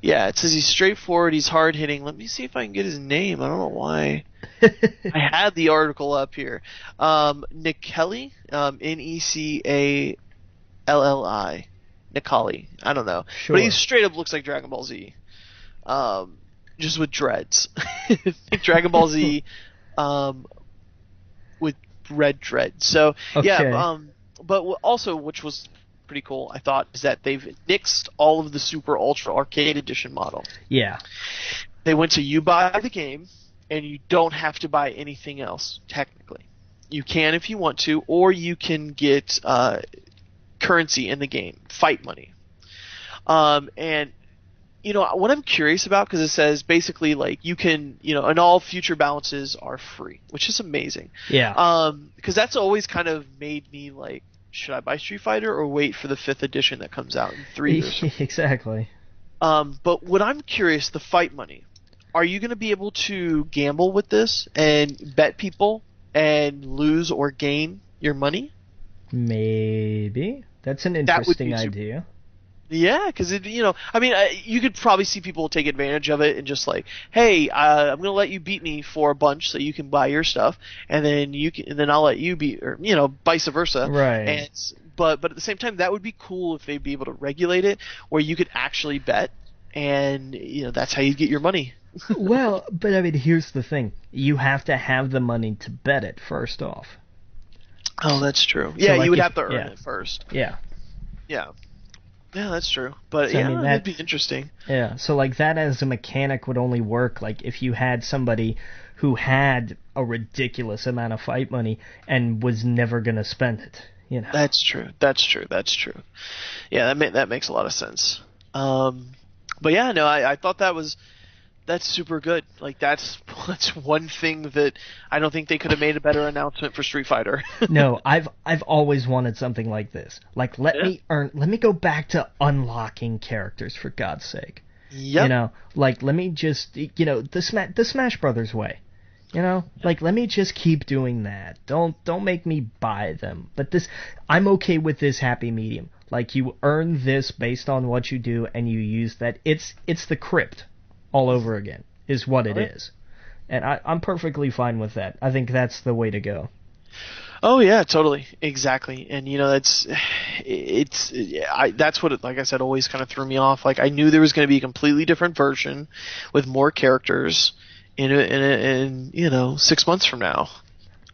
Yeah, it says he's straightforward, he's hard-hitting. Let me see if I can get his name. I don't know why. I had the article up here. Necalli, Necalli. Necalli. I don't know. Sure. But he straight up looks like Dragon Ball Z. Just with dreads. Dragon Ball Z with red dreads. So, okay. Yeah, but also, which was pretty cool, I thought, is that they've nixed all of the Super Ultra Arcade Edition model. Yeah. They went to, you buy the game, and you don't have to buy anything else, technically. You can if you want to, or you can get currency in the game, fight money. And what I'm curious about, because it says basically like you can, and all future balances are free, which is amazing. Yeah. Because that's always kind of made me like, should I buy Street Fighter or wait for the 5th edition that comes out in 3 years? Exactly. But what I'm curious, the fight money, are you going to be able to gamble with this and bet people and lose or gain your money. Maybe that's an That would interesting be idea. Yeah, because I mean, you could probably see people take advantage of it and just like, hey, I'm gonna let you beat me for a bunch so you can buy your stuff, and then I'll let you beat, or vice versa. Right. And but at the same time, that would be cool if they'd be able to regulate it where you could actually bet, and that's how you get your money. Well, but I mean, here's the thing: you have to have the money to bet it first off. Oh, that's true. So, Yeah, like, you would have to earn yeah. it first. Yeah. Yeah. Yeah, that's true. But So, I mean, that'd be interesting. Yeah, so like that as a mechanic would only work like if you had somebody who had a ridiculous amount of fight money and was never gonna spend it. That's true. That's true. That's true. Yeah, that makes a lot of sense. But yeah, no, I thought that's super good. Like that's one thing that I don't think they could have made a better announcement for Street Fighter. No, I've always wanted something like this. Like let me go back to unlocking characters for God's sake. Yep. Like let me just the Smash Brothers way. Like let me just keep doing that. Don't make me buy them. But I'm okay with this happy medium. Like you earn this based on what you do and you use that. It's the crypt all over again is what it is. And I'm perfectly fine with that. I think that's the way to go. Oh yeah, totally, exactly. And that's what it, like I said, always kind of threw me off. Like I knew there was going to be a completely different version with more characters in 6 months from now,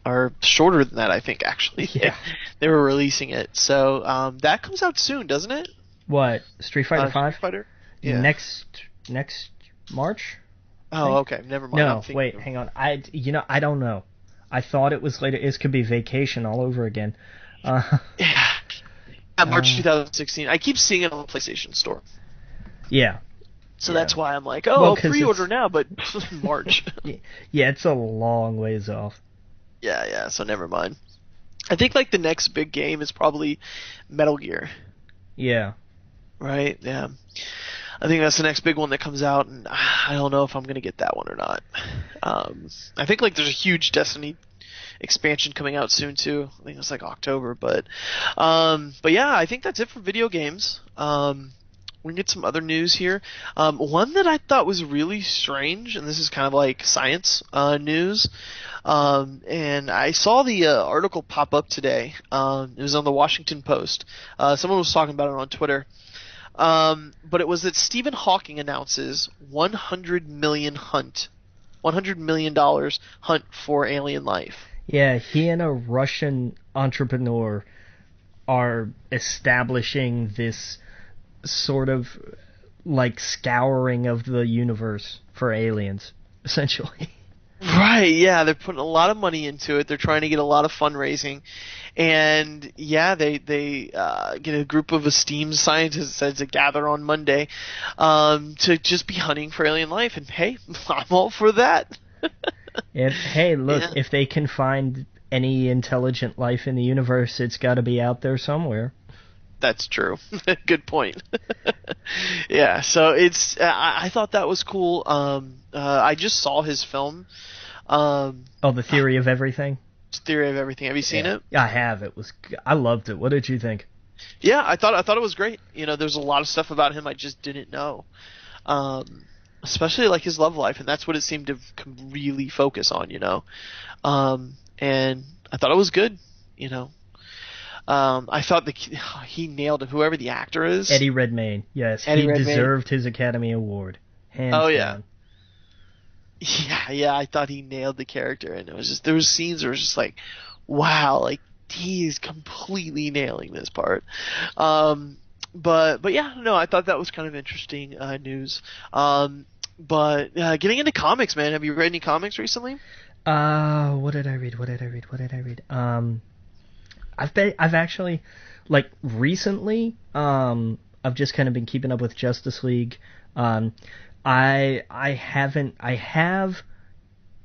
or shorter than that, I think actually. Yeah. They were releasing it, so that comes out soon, doesn't it? What, Street Fighter 5? Street Fighter. Yeah. Next March? Oh, okay. Never mind. No, wait, hang on. I don't know. I thought it was later. It could be Vacation all over again. Yeah, March 2016. I keep seeing it on the PlayStation Store. Yeah. So that's why I'm like, I'll pre-order now, but March. Yeah, it's a long ways off. Yeah. So never mind. I think like the next big game is probably Metal Gear. Yeah. Right. Yeah. I think that's the next big one that comes out, and I don't know if I'm gonna get that one or not. I think like there's a huge Destiny expansion coming out soon too. I think it's like October, but yeah, I think that's it for video games. We can get some other news here. One that I thought was really strange, and this is kind of like science news. And I saw the article pop up today. It was on the Washington Post. Someone was talking about it on Twitter. But it was that Stephen Hawking announces $100 million hunt for alien life. Yeah, he and a Russian entrepreneur are establishing this sort of like scouring of the universe for aliens, essentially. Right, yeah, they're putting a lot of money into it. They're trying to get a lot of fundraising, and yeah, they get a group of esteemed scientists to gather on Monday to just be hunting for alien life. And hey, I'm all for that. If they can find any intelligent life in the universe, it's got to be out there somewhere. That's true. Good point. Yeah, so it's I thought that was cool. I just saw his film. The Theory of Everything? Theory of Everything. Have you seen it? I have. I loved it. What did you think? Yeah, I thought it was great. There's a lot of stuff about him I just didn't know. Especially like his love life, and that's what it seemed to really focus on, and I thought it was good, I thought he nailed it. Whoever the actor is, Eddie Redmayne. Yes, he deserved his Academy Award. Hands down. Yeah. I thought he nailed the character, and it was just there was scenes where it was just like, wow, like he is completely nailing this part. But yeah, no, I thought that was kind of interesting news. But getting into comics, man, have you read any comics recently? What did I read? I've actually, like, recently, I've just kind of been keeping up with Justice League. I have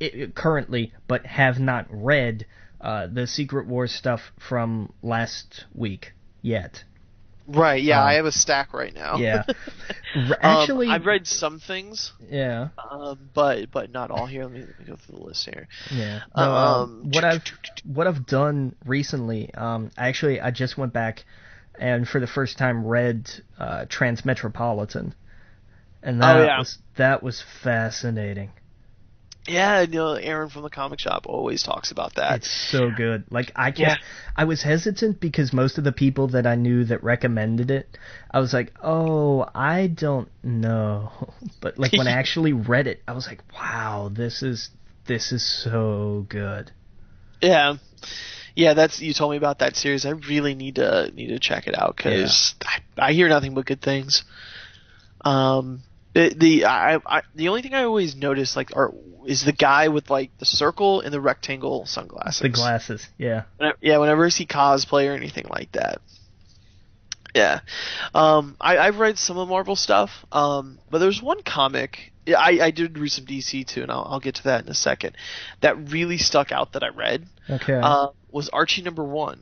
it currently, but have not read the Secret Wars stuff from last week yet. Right, yeah, I have a stack right now. Yeah. Actually, I've read some things. Yeah. But not all. Here, let me go through the list here. Yeah. No, what I've done recently, I just went back and for the first time read Transmetropolitan, and that was fascinating. Yeah, Aaron from the comic shop always talks about that. It's so good. Like, I was hesitant because most of the people that I knew that recommended it, I was like, oh, I don't know. But like when I actually read it, I was like, wow, this is so good. Yeah, you told me about that series. I really need to check it out because I hear nothing but good things. The only thing I always notice is the guy with like the circle and the rectangle sunglasses. The glasses, yeah. Whenever I see cosplay or anything like that. Yeah. I've read some of Marvel stuff, but there's one comic. I did read some DC too, and I'll get to that in a second. That really stuck out that I read. Okay. Was Archie #1.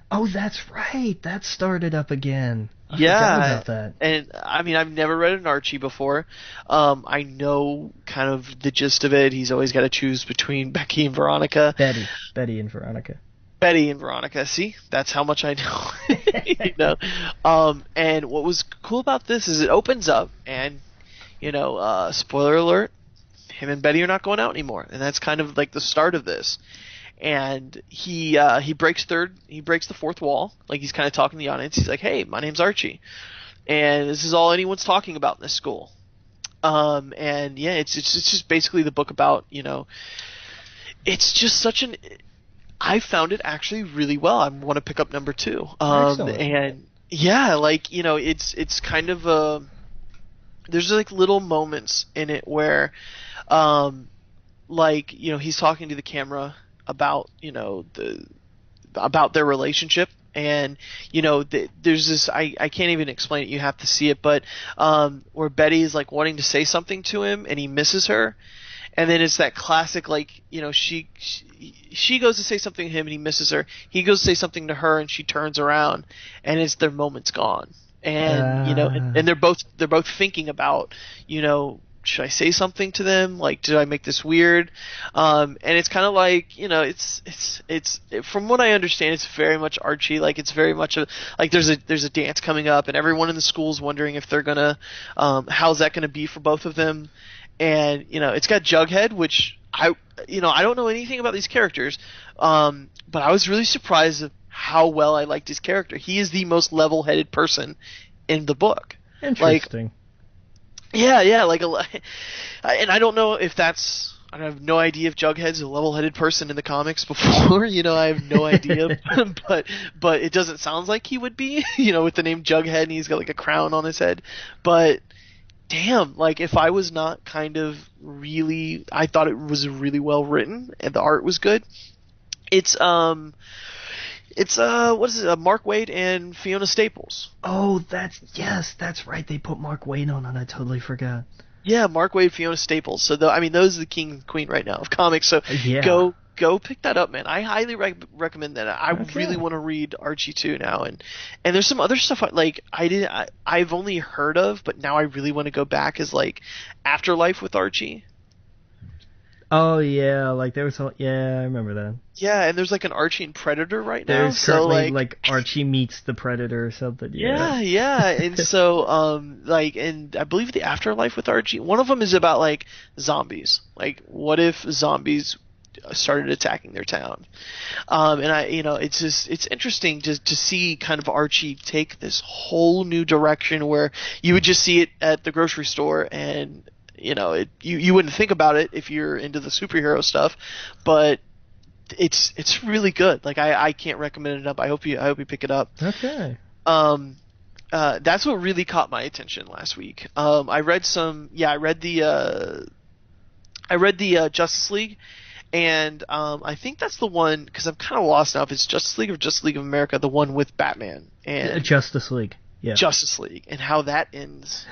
Oh, that's right. That started up again. I forgot about that. And I mean, I've never read an Archie before. I know kind of the gist of it. He's always got to choose between Becky and Veronica. Betty and Veronica. Betty and Veronica. See, that's how much I know. And what was cool about this is it opens up, and spoiler alert, him and Betty are not going out anymore, and that's kind of like the start of this. And he breaks the fourth wall, like he's kind of talking to the audience. He's like, "Hey, my name's Archie, and this is all anyone's talking about in this school." And yeah, it's just basically the book about it's just such an. I found it actually really well. I want to pick up number 2. And yeah, it's kind of there's like little moments in it where, he's talking to the camera about about their relationship, and there's this I can't even explain it, you have to see it, but where Betty is like wanting to say something to him and he misses her, and then it's that classic she goes to say something to him and he misses her, he goes to say something to her and she turns around and it's their moment's gone, and and they're both thinking about should I say something to them? Like, did I make this weird? And it's kind of like, it's from what I understand, it's very much Archie. Like, it's very much there's a dance coming up, and everyone in the school's wondering if they're gonna, how's that gonna be for both of them? And it's got Jughead, which I don't know anything about these characters, but I was really surprised at how well I liked his character. He is the most level-headed person in the book. Interesting. Yeah, and I don't know if that's. I have no idea if Jughead's a level-headed person in the comics before. I have no idea, but it doesn't sound like he would be. With the name Jughead and he's got like a crown on his head. But damn, if I was not kind of really, I thought it was really well written and the art was good. It's what is it? Mark Waid and Fiona Staples. Oh, that's right. They put Mark Waid on, and I totally forgot. Yeah, Mark Waid, Fiona Staples. So those are the king and queen right now of comics. So go pick that up, man. I highly recommend that. I really want to read Archie 2 now, and there's some other stuff I've only heard of, but now I really want to go back. Is like Afterlife with Archie. Oh yeah, there was I remember that. Yeah, and there's like an Archie and Predator right now. There's currently like Archie meets the Predator or something. Yeah, and so and I believe the Afterlife with Archie. One of them is about like zombies. Like, what if zombies started attacking their town? And it's interesting to see kind of Archie take this whole new direction where you would just see it at the grocery store and. You wouldn't think about it if you're into the superhero stuff, but it's really good. Like, I can't recommend it enough. I hope you pick it up. Okay. That's what really caught my attention last week. I read the Justice League, and I think that's the one, because I'm kind of lost now if it's Justice League or Justice League of America, the one with Batman and Justice League. Yeah. Justice League, and how that ends.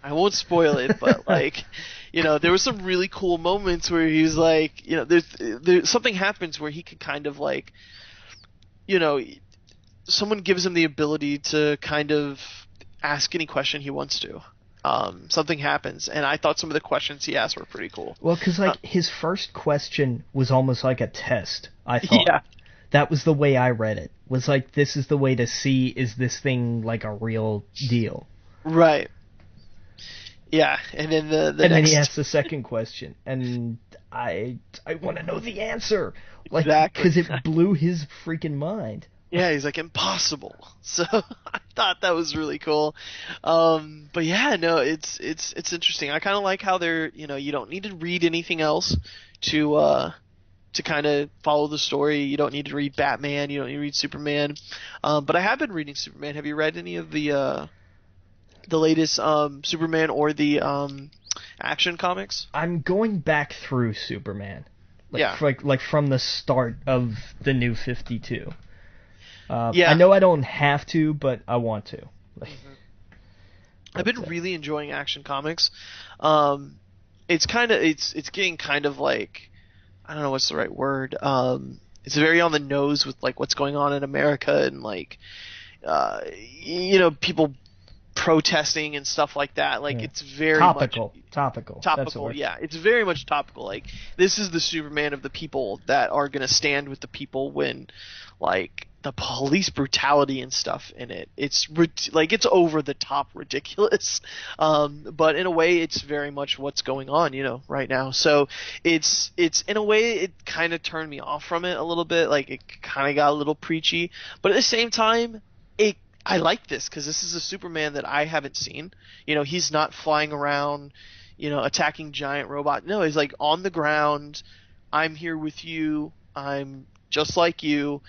I won't spoil it, but there were some really cool moments where he was there's something happens where he can kind of someone gives him the ability to kind of ask any question he wants to. Something happens, and I thought some of the questions he asked were pretty cool. Well, because his first question was almost like a test. I thought. Yeah. That was the way I read it. Was like, this is the way to see, is this thing like a real deal? Right. Yeah, and then then he asked the second question, and I want to know the answer, like, exactly, because it blew his freaking mind. Yeah, he's like, impossible. So I thought that was really cool. But yeah, no, it's interesting. I kind of like how they're, you don't need to read anything else to kind of follow the story. You don't need to read Batman. You don't need to read Superman. But I have been reading Superman. Have you read any of the latest Superman or the Action comics? I'm going back through Superman. Yeah. Like from the start of the New 52. Yeah. I know I don't have to, but I want to. I've been really enjoying Action Comics. It's getting kind of like, I don't know what's the right word. It's very on the nose with like what's going on in America and like, people protesting and stuff like that. Like it's very topical. Topical, yeah. It's very much topical. Like this is the Superman of the people that are gonna stand with the people when, like, the police brutality and stuff in it. It's it's over the top ridiculous, but in a way, it's very much what's going on, right now. So it's in a way, it kind of turned me off from it a little bit. Like it kind of got a little preachy, but at the same time, I like this because this is a Superman that I haven't seen. He's not flying around, attacking giant robot. No, he's like on the ground. I'm here with you. I'm just like you.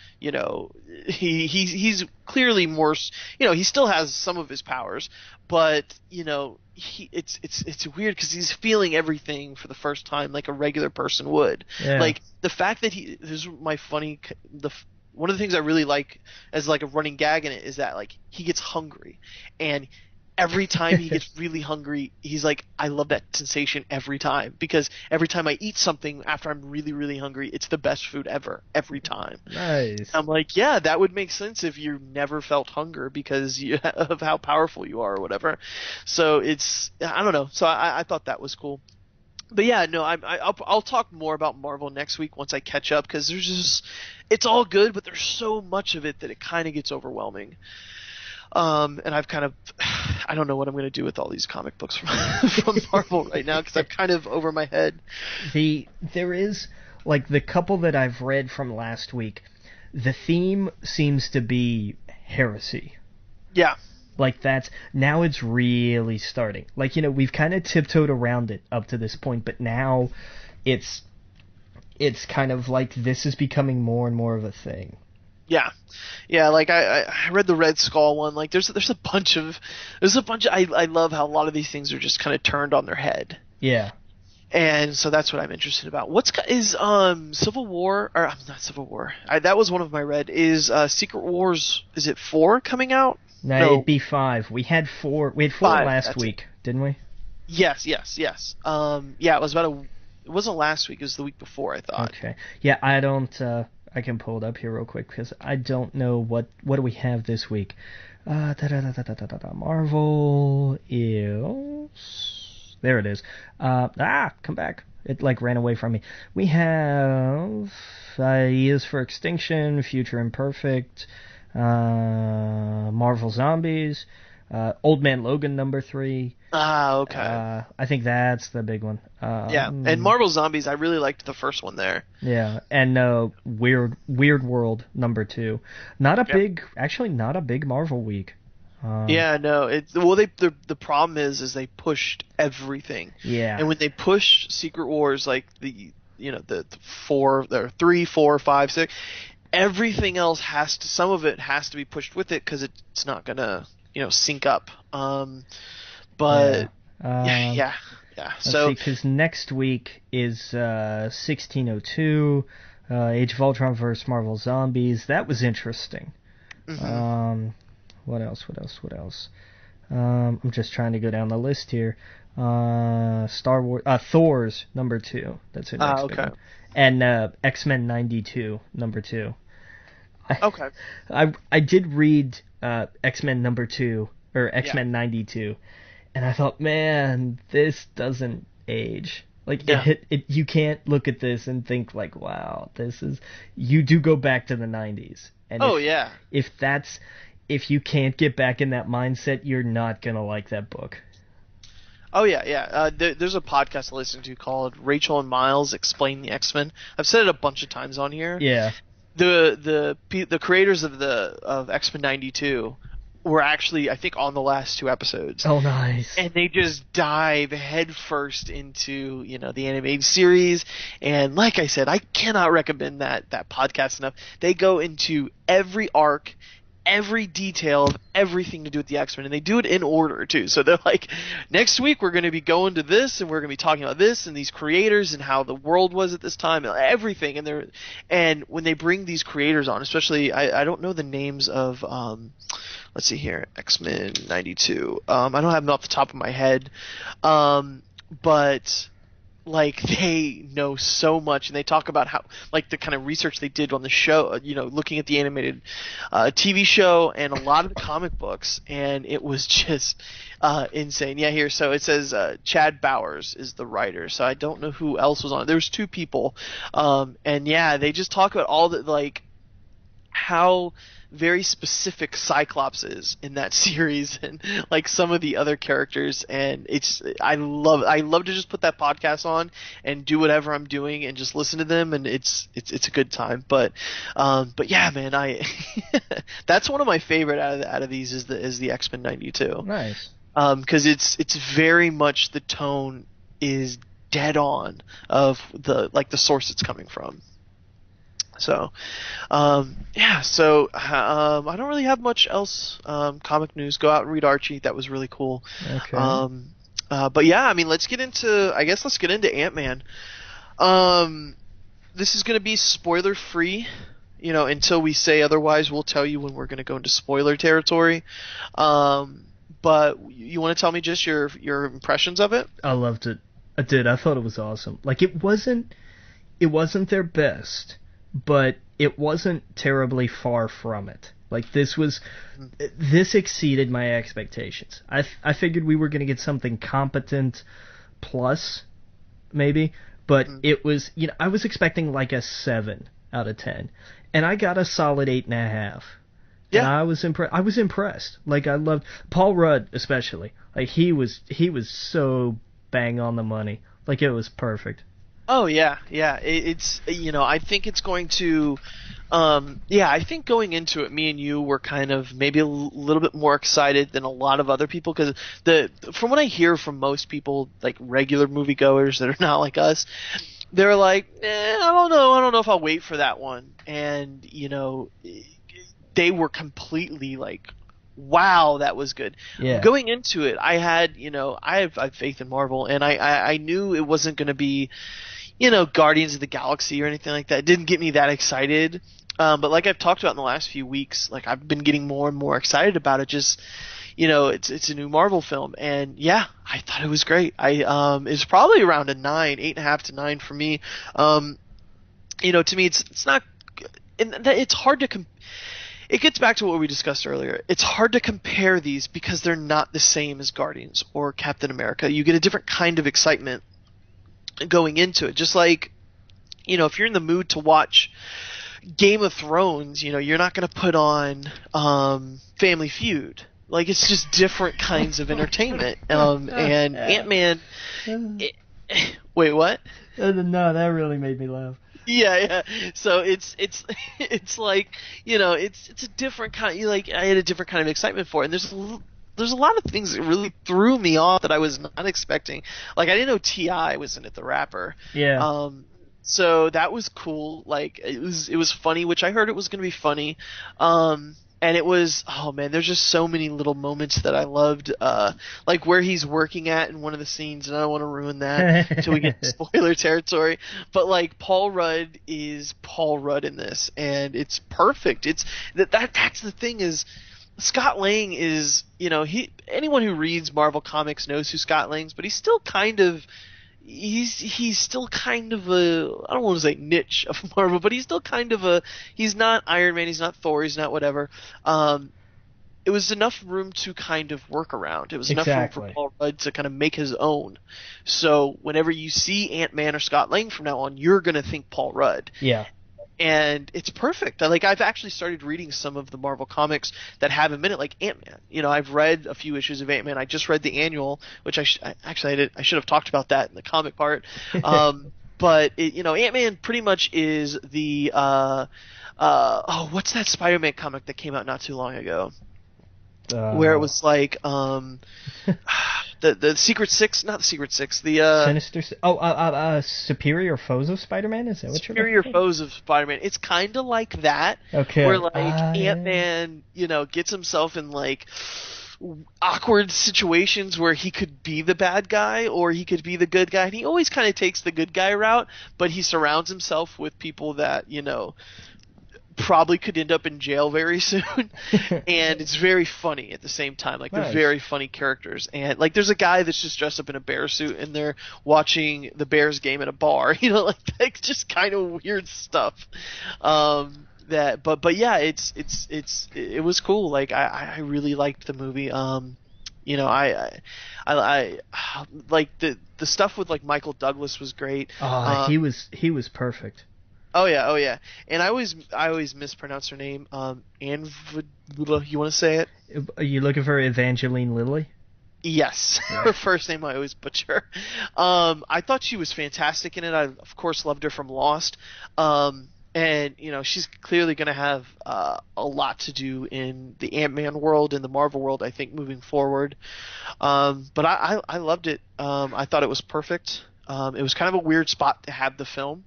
He's clearly more. He still has some of his powers, but it's weird because he's feeling everything for the first time like a regular person would. Yeah. Like the fact that this is my funny one of the things I really like as like a running gag in it is that like he gets hungry, and every time he gets really hungry, he's like, I love that sensation every time, because every time I eat something after I'm really, really hungry, it's the best food ever, every time. Nice. I'm like, yeah, that would make sense if you never felt hunger because of how powerful you are or whatever. So I don't know. So I thought that was cool. But yeah, no, I'll talk more about Marvel next week once I catch up, because it's all good, but there's so much of it that it kind of gets overwhelming. And I don't know what I'm going to do with all these comic books from Marvel right now, because I'm kind of over my head. There is, like, the couple that I've read from last week, the theme seems to be heresy. Yeah. Like, now it's really starting. Like, we've kind of tiptoed around it up to this point, but now it's kind of like this is becoming more and more of a thing. Yeah, like I read the Red Skull one. Like there's a bunch of I love how a lot of these things are just kind of turned on their head. Yeah. And so that's what I'm interested about. Is Civil War, or not Civil War? That was one of my read. Is Secret Wars? Is it 4 coming out? No, it'd be 5. We had 4. We had 4 last week, didn't we? Yes. Yeah, it was it wasn't last week. It was the week before, I thought. Okay. Yeah, I don't. I can pull it up here real quick because I don't know what do we have this week. Marvel is there. It is. Come back. It like ran away from me. We have Ideas for Extinction, Future Imperfect, Marvel Zombies, Old Man Logan #3. Okay. I think that's the big one. Yeah, and Marvel Zombies, I really liked the first one there. Yeah, and Weird World #2. Not a big Marvel week. Yeah, no. The problem is they pushed everything. Yeah. And when they pushed Secret Wars, like the 3, 4, 5, 6, everything else some of it has to be pushed with it because it's not gonna sync up. But yeah. So because next week is 1602, Age of Ultron vs. Marvel Zombies. That was interesting. Mm-hmm. What else? I'm just trying to go down the list here. Star Wars, Thor's #2. That's it. Next okay. one. And X-Men '92 #2. Okay. I did read X-Men #2 or X-Men 92, and I thought, man, this doesn't age. Like you can't look at this and think like, wow, this is. You do go back to the 90s, and if you can't get back in that mindset, you're not gonna like that book. Oh yeah. There's a podcast I listen to called Rachel and Miles Explain the X-Men. I've said it a bunch of times on here. Yeah. The creators of X-Men 92 were actually, I think, on the last 2 episodes. Oh, nice. And they just dive headfirst into, the animated series. And like I said, I cannot recommend that podcast enough. They go into every arc, every detail of everything to do with the X-Men, and they do it in order too. So they're like, next week we're going to be going to this, and we're going to be talking about this and these creators and how the world was at this time, and everything. And when they bring these creators on, especially I don't know the names of let's see here, X-Men 92. I don't have them off the top of my head, but like they know so much, and they talk about how, like, the kind of research they did on the show, looking at the animated TV show and a lot of the comic books, and it was just insane. Yeah, here, so it says Chad Bowers is the writer, so I don't know who else was on it. There was 2 people, and yeah, they just talk about all the, like, how very specific Cyclops is in that series, and like some of the other characters, and I love to just put that podcast on and do whatever I'm doing and just listen to them, and it's a good time. But yeah, man, that's one of my favorite out of these is the X-Men 92. Nice. Because it's very much, the tone is dead on of the source it's coming from. So, yeah. So, I don't really have much else. Comic news. Go out and read Archie. That was really cool. Okay. But yeah, I mean, let's get into Ant-Man. This is going to be spoiler free. Until we say otherwise, we'll tell you when we're going to go into spoiler territory. But you want to tell me just your impressions of it? I loved it. I did. I thought it was awesome. Like, it wasn't their best, but it wasn't terribly far from it. Like, this exceeded my expectations. I figured we were going to get something competent plus, maybe, but it was, I was expecting like a 7 out of 10, and I got a solid 8.5. Yeah. And I was impressed. Like, I loved Paul Rudd especially. Like, he was so bang on the money. Like, it was perfect. Oh yeah. It's I think it's going to, I think going into it, me and you were kind of maybe a little bit more excited than a lot of other people, because from what I hear from most people, like regular moviegoers that are not like us, they're like, I don't know if I'll wait for that one, and they were completely like, wow, that was good. Yeah. Going into it, I had, I have faith in Marvel, and I knew it wasn't going to be, Guardians of the Galaxy or anything like that. It didn't get me that excited. But like I've talked about in the last few weeks, like I've been getting more and more excited about it. Just, it's a new Marvel film, and yeah, I thought it was great. It's probably around a 9, 8.5 to 9 for me. To me, it's not, and it's hard to it gets back to what we discussed earlier. It's hard to compare these because they're not the same as Guardians or Captain America. You get a different kind of excitement going into it. Just like, if you're in the mood to watch Game of Thrones, you're not going to put on Family Feud. Like, it's just different kinds of entertainment. And Ant-Man... wait, what? No, that really made me laugh. Yeah. So it's like, it's a different kind. I had a different kind of excitement for it, and there's a lot of things that really threw me off that I was not expecting. Like, I didn't know T.I. was in it, the rapper. Yeah. So that was cool. Like, it was funny, which I heard it was going to be funny. And it was, oh man, there's just so many little moments that I loved, like where he's working at in one of the scenes, and I don't want to ruin that until we get to spoiler territory, but like Paul Rudd is Paul Rudd in this, and it's perfect. It's that's the thing is, Scott Lang is, anyone who reads Marvel Comics knows who Scott Lang is, but he's still kind of, he's still kind of a, I don't want to say niche of Marvel, but he's still kind of a, he's not Iron Man, he's not Thor, he's not whatever. It was enough room to kind of work around. It was enough room for Paul Rudd to kind of make his own. So whenever you see Ant-Man or Scott Lang from now on, you're going to think Paul Rudd. Yeah. And it's perfect. Like, I've actually started reading some of the Marvel comics that have him in it, like Ant-Man. You know, I've read a few issues of Ant-Man. I just read the annual, which I should have talked about that in the comic part. But Ant-Man pretty much is the what's that Spider-Man comic that came out not too long ago? Where it was like the Secret Six, not the Secret Six, the Sinister. Superior Foes of Spider-Man. Is that what you're Superior Foes of Spider-Man? It's kind of like that. Okay. Where like Ant-Man, gets himself in like awkward situations where he could be the bad guy or he could be the good guy, and he always kind of takes the good guy route, but he surrounds himself with people that probably could end up in jail very soon. And it's very funny at the same time. Like, they're very funny characters. And like, there's a guy that's just dressed up in a bear suit and they're watching the Bears game at a bar, like just kind of weird stuff. But yeah, it was cool. Like, I really liked the movie. I like the stuff with like Michael Douglas was great. He was perfect. Oh yeah. And I always mispronounce her name. You want to say it? Are you looking for Evangeline Lilly? Yes. Yeah. Her first name I always butcher. I thought she was fantastic in it. I of course loved her from Lost. And she's clearly going to have a lot to do in the Ant-Man world, in the Marvel world, I think, moving forward. But I loved it. I thought it was perfect. It was kind of a weird spot to have the film.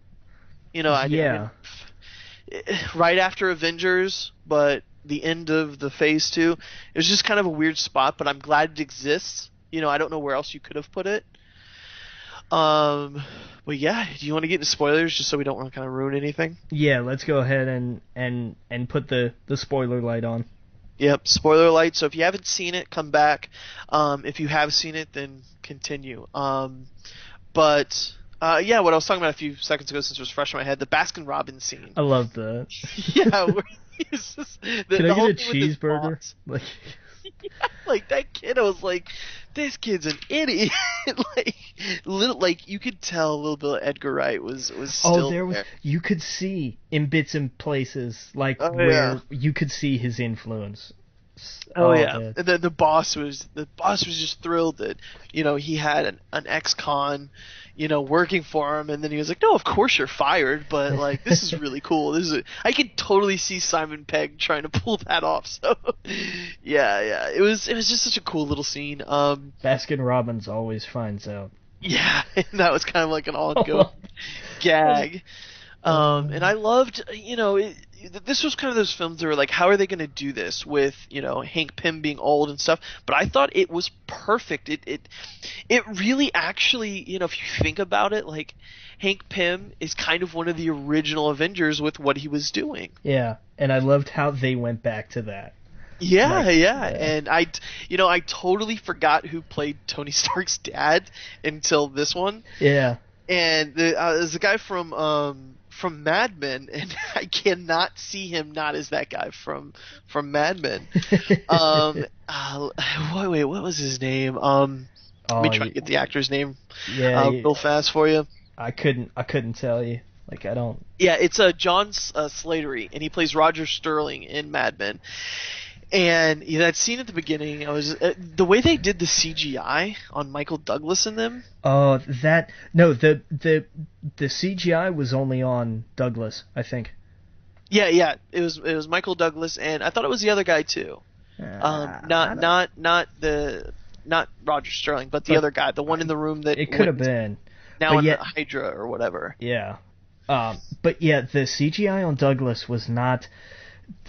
Right after Avengers, but the end of the Phase 2. It was just kind of a weird spot, but I'm glad it exists. I don't know where else you could have put it. But yeah, do you want to get into spoilers just so we don't want to kind of ruin anything? Yeah, let's go ahead and put the spoiler light on. Yep, spoiler light. So if you haven't seen it, come back. If you have seen it, then continue. Yeah, what I was talking about a few seconds ago, since it was fresh in my head, the Baskin-Robbins scene. I love that. Yeah, where he's just... Can I get a cheeseburger? Like, that kid, I was like, this kid's an idiot. Like, you could tell a little bit of Edgar Wright was still there. You could see in bits and places, where you could see his influence. Oh yeah, man. And then the boss was just thrilled that he had an ex-con working for him, and then he was like, no, of course you're fired, but like, this is really cool. I could totally see Simon Pegg trying to pull that off. So yeah, it was just such a cool little scene. Baskin-Robbins always finds out. Yeah, and that was kind of like an ongoing gag. And I loved, this was kind of those films that were like, how are they going to do this with, Hank Pym being old and stuff? But I thought it was perfect. It really actually, if you think about it, like, Hank Pym is kind of one of the original Avengers with what he was doing. Yeah, and I loved how they went back to that. Yeah. And I totally forgot who played Tony Stark's dad until this one. Yeah. And there's a guy from Mad Men, and I cannot see him not as that guy from Mad Men. Wait, what was his name? Let me try to get the actor's name. Yeah, real fast for you. I couldn't tell you. Like, I don't. Yeah, it's John Slattery, and he plays Roger Sterling in Mad Men. And that scene at the beginning, the way they did the CGI on Michael Douglas in them. Oh, the CGI was only on Douglas, I think. Yeah, it was Michael Douglas, and I thought it was the other guy too. Not Roger Sterling, but the other guy, the one in the room that it could have been now in the Hydra or whatever. Yeah, but yeah, the CGI on Douglas was not.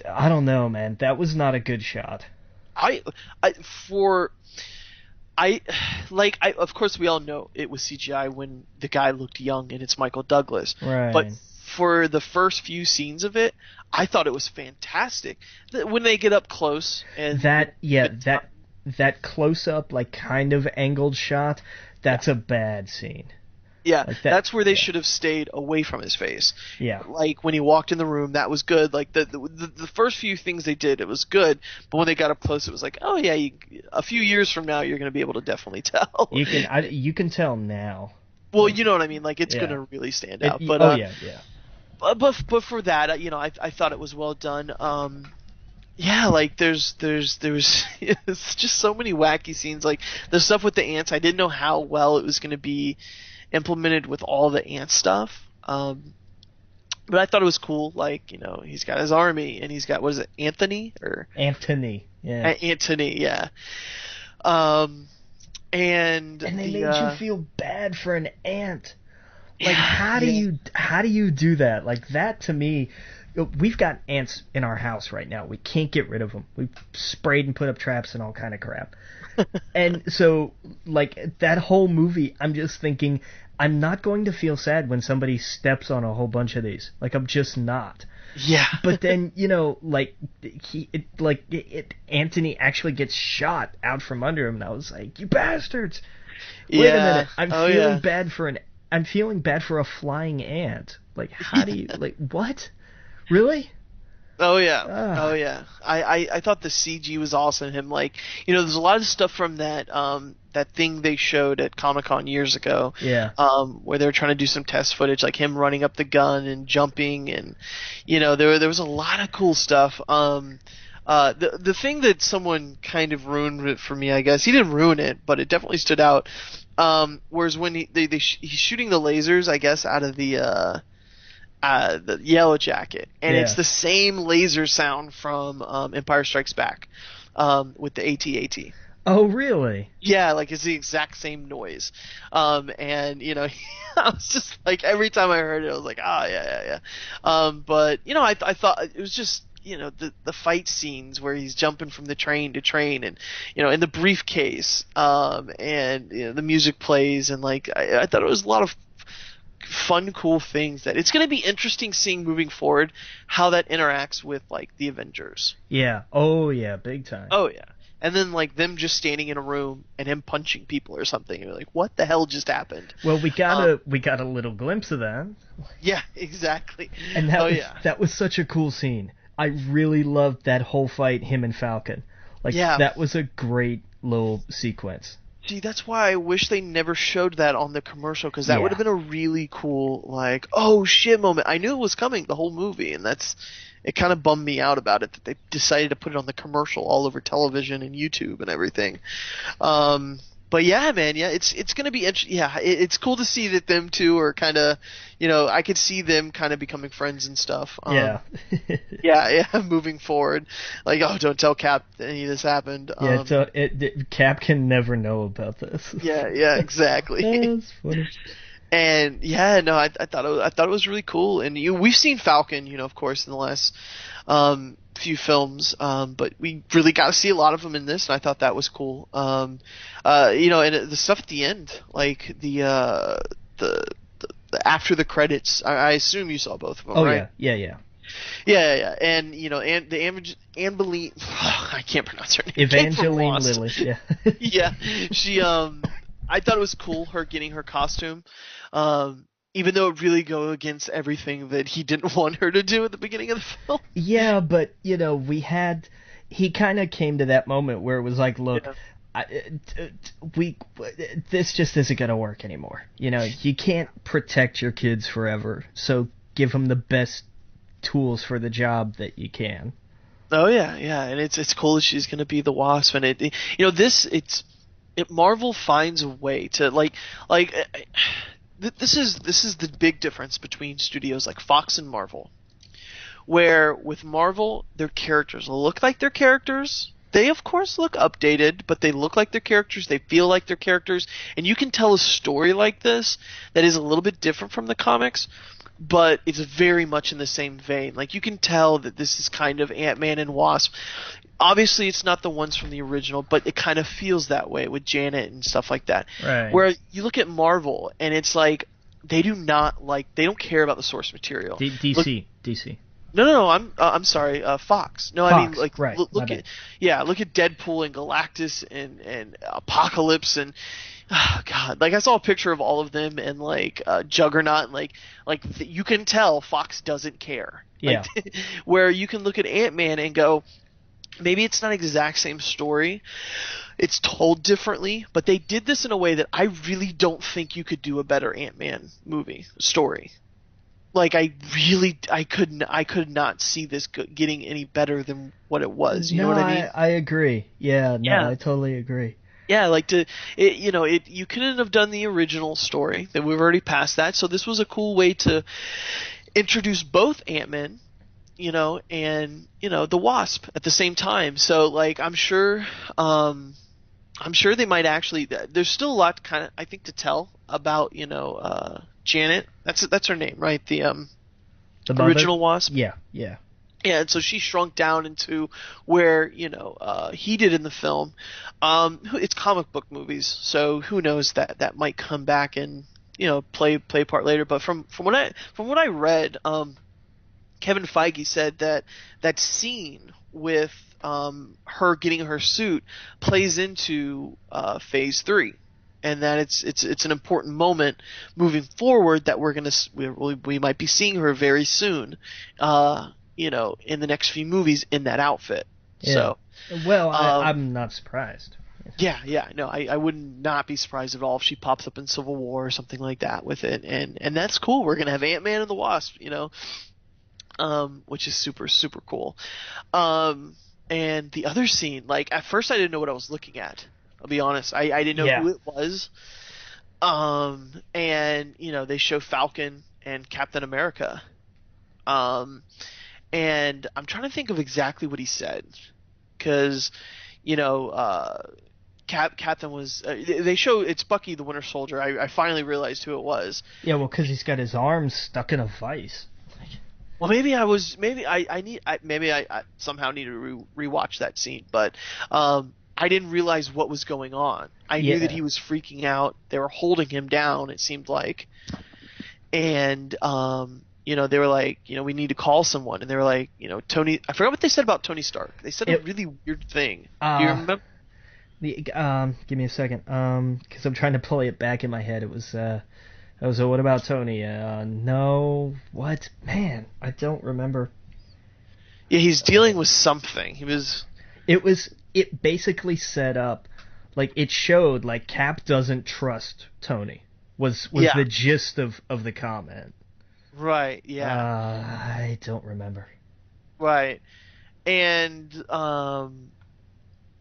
I don't know, man. That was not a good shot. Of course we all know it was CGI when the guy looked young and it's Michael Douglas. Right. But for the first few scenes of it, I thought it was fantastic. When they get up close and that close up, like, kind of angled shot, that's a bad scene. Yeah, Like that. that's where they Yeah. should have stayed away from his face. Yeah. Like when he walked in the room, that was good. Like the first few things they did, it was good. But when they got up close, it was like, oh yeah, a few years from now, you're going to be able to definitely tell. You can tell now. Well, you know what I mean. Like it's Yeah. going to really stand out. But Yeah, yeah. but for that, I thought it was well done. Yeah, like there was it's just so many wacky scenes. Like the stuff with the ants, I didn't know how well it was going to be implemented with all the ant stuff. But I thought it was cool. Like, he's got his army, and he's got, what is it, Anthony? Anthony, yeah. Anthony, yeah. And they made you feel bad for an ant. Like, yeah, how do you do that? Like, that to me, we've got ants in our house right now. We can't get rid of them. We've sprayed and put up traps and all kind of crap. And so, like, that whole movie, I'm just thinking, I'm not going to feel sad when somebody steps on a whole bunch of these. Like, I'm just not. Yeah. But then, Anthony actually gets shot out from under him, and I was like, you bastards! Wait a minute, I'm feeling bad for a flying ant. Like, how do you, like, what? Really? Oh yeah, oh yeah. I thought the CG was awesome. Him, like, there's a lot of stuff from that thing they showed at Comic-Con years ago. Yeah. Where they were trying to do some test footage, like him running up the gun and jumping, and there was a lot of cool stuff. The thing that someone kind of ruined it for me, I guess he didn't ruin it, but it definitely stood out. Whereas when he's shooting the lasers, I guess, out of the Yellow Jacket, and it's the same laser sound from Empire Strikes Back, with the AT-AT. Oh, really? Yeah, like it's the exact same noise. And I was just like, every time I heard it, I was like, yeah. But I thought it was just, the fight scenes where he's jumping from the train to train, and in the briefcase, and the music plays, and like I thought it was a lot of fun, cool things that it's going to be interesting seeing moving forward how that interacts with, like, the Avengers. Yeah. Oh yeah, big time. Oh yeah. And then, like, them just standing in a room and him punching people or something, and you're like, what the hell just happened? Well, we got a little glimpse of that. Yeah, exactly. And that was such a cool scene. I really loved that whole fight, him and Falcon. Like, that was a great little sequence. See, that's why I wish they never showed that on the commercial, because that would have been a really cool, like, oh shit moment. I knew it was coming the whole movie, and it kind of bummed me out about it that they decided to put it on the commercial all over television and YouTube and everything. But yeah, man, it's going to be interesting. Yeah, it's cool to see that them two are kind of, I could see them kind of becoming friends and stuff. Yeah. yeah, moving forward. Like, oh, don't tell Cap any of this happened. Yeah, Cap can never know about this. Yeah, exactly. That's funny. And yeah, no, I thought it was really cool. And we've seen Falcon, of course, in the last few films, but we really got to see a lot of them in this, and I thought that was cool. And the stuff at the end, like the after the credits, I assume you saw both of them, right? Yeah. And and the Amberly, I can't pronounce her name. Evangeline Lilly. Yeah. Yeah, she I thought it was cool, her getting her costume, even though it really go against everything that he didn't want her to do at the beginning of the film. Yeah, but he kind of came to that moment where it was like, look, this just isn't gonna work anymore. You can't protect your kids forever, so give them the best tools for the job that you can. Oh yeah, and it's cool that she's gonna be the Wasp, and Marvel finds a way to this is the big difference between studios like Fox and Marvel, where with Marvel their characters look like their characters. They of course look updated, but they look like their characters, they feel like their characters, and you can tell a story like this that is a little bit different from the comics, but it's very much in the same vein. Like, you can tell that this is kind of Ant-Man and Wasp. Obviously, it's not the ones from the original, but it kind of feels that way with Janet and stuff like that. Right. Where you look at Marvel, and it's like they don't care about the source material. DC. No, I'm sorry, Fox. No, Fox, I mean, like, right, look at Deadpool and Galactus and Apocalypse, and oh God, like I saw a picture of all of them and like Juggernaut, and you can tell Fox doesn't care. Like Yeah. where you can look at Ant-Man and go, maybe it's not exact same story, it's told differently, but they did this in a way that I really don't think you could do a better Ant-Man movie story. Like I could not see this getting any better than what it was. You know No, what I mean? I agree. Yeah, no, Yeah. I totally agree. Yeah, you couldn't have done the original story. That we've already passed that. So this was a cool way to introduce both Ant-Man, and the Wasp at the same time. So like I'm sure they might actually. There's still a lot kind of I think to tell about Janet. That's her name, right? The The mother? original Wasp. Yeah, yeah. Yeah, and so she shrunk down into where he did in the film. It's comic book movies, so who knows that might come back and play a part later. But from what I read, Kevin Feige said that scene with her getting her suit plays into Phase 3. And that it's an important moment moving forward that we might be seeing her very soon, in the next few movies in that outfit. Yeah. So, well, I'm not surprised. yeah, no, I would not be surprised at all if she pops up in Civil War or something like that with it, and that's cool. We're gonna have Ant-Man and the Wasp, which is super super cool. And the other scene, like at first I didn't know what I was looking at. I'll be honest, I didn't know who it was. And they show Falcon and Captain America. And I'm trying to think of exactly what he said, because Captain was. They show it's Bucky the Winter Soldier. I finally realized who it was. Yeah, well, because he's got his arms stuck in a vice. Well, maybe I somehow need to rewatch that scene, but I didn't realize what was going on. I knew that he was freaking out. They were holding him down, it seemed like. And, they were like, we need to call someone. And they were like, Tony... I forgot what they said about Tony Stark. They said a really weird thing. Do you remember? Give me a second. Because I'm trying to play it back in my head. It was, what about Tony? No... What? Man, I don't remember. Yeah, he's dealing with something. It basically set up, like, it showed, like, Cap doesn't trust Tony, was the gist of the comment. Right, yeah. I don't remember. Right. And,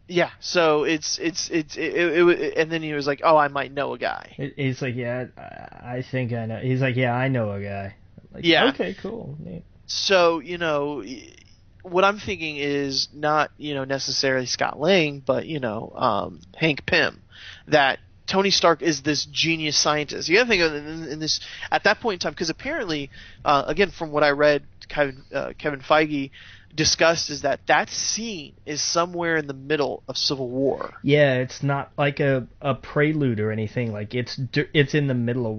yeah, so it and then he was like, oh, I might know a guy. He's like, yeah, I think I know. He's like, yeah, I know a guy. Like, yeah. Okay, cool. Neat. So, what I'm thinking is not, necessarily Scott Lang, but, Hank Pym. That Tony Stark is this genius scientist. You gotta think of in this, at that point in time, because apparently, again, from what I read, Kevin Feige discussed is that scene is somewhere in the middle of Civil War. Yeah, it's not like a prelude or anything. Like, it's in the middle of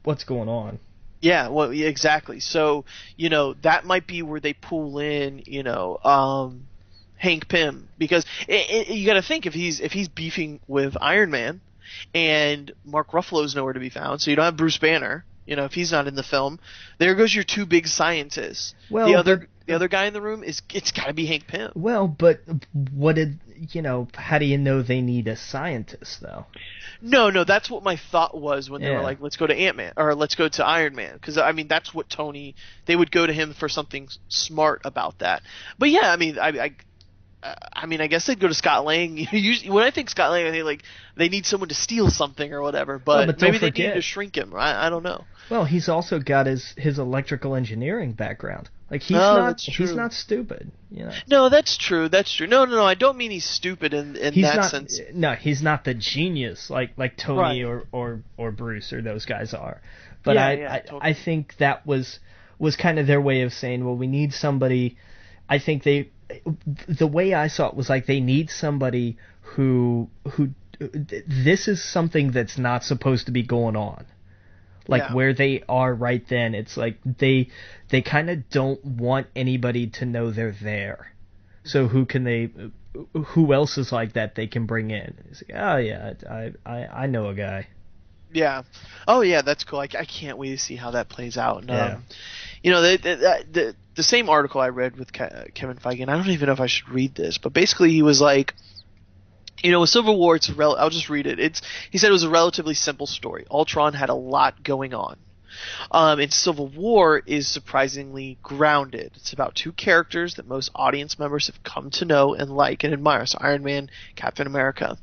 what's going on. Yeah, well, yeah, exactly. So, that might be where they pull in, Hank Pym, because you got to think if he's beefing with Iron Man, and Mark Ruffalo's nowhere to be found, so you don't have Bruce Banner. If he's not in the film, there goes your two big scientists. Well, the other guy in the room it's got to be Hank Pym. Well, but how do you know they need a scientist though? No, that's what my thought was when they were like, let's go to Ant-Man, or let's go to Iron Man, because, that's what they would go to him for something smart about that. But yeah, I guess they'd go to Scott Lang. Usually, when I think Scott Lang, I think like they need someone to steal something or whatever, but maybe they need to shrink him. I don't know. Well, he's also got his electrical engineering background. Like he's not stupid. No, that's true. No, I don't mean he's stupid in that sense. No, he's not the genius like Tony or Bruce or those guys are. But I think that was kind of their way of saying, well, we need somebody. I think the way I saw it was like they need somebody who this is something that's not supposed to be going on. Like where they are right then, it's like they kind of don't want anybody to know they're there. So who else is like that they can bring in? It's like, oh yeah, I know a guy. Yeah. Oh yeah, that's cool. I can't wait to see how that plays out. And, Yeah. The same article I read with Kevin Feige, and I don't even know if I should read this, but basically he was like, with Civil War, I'll just read it. He said it was a relatively simple story. Ultron had a lot going on. And Civil War is surprisingly grounded. It's about two characters that most audience members have come to know and like and admire. So Iron Man, Captain America.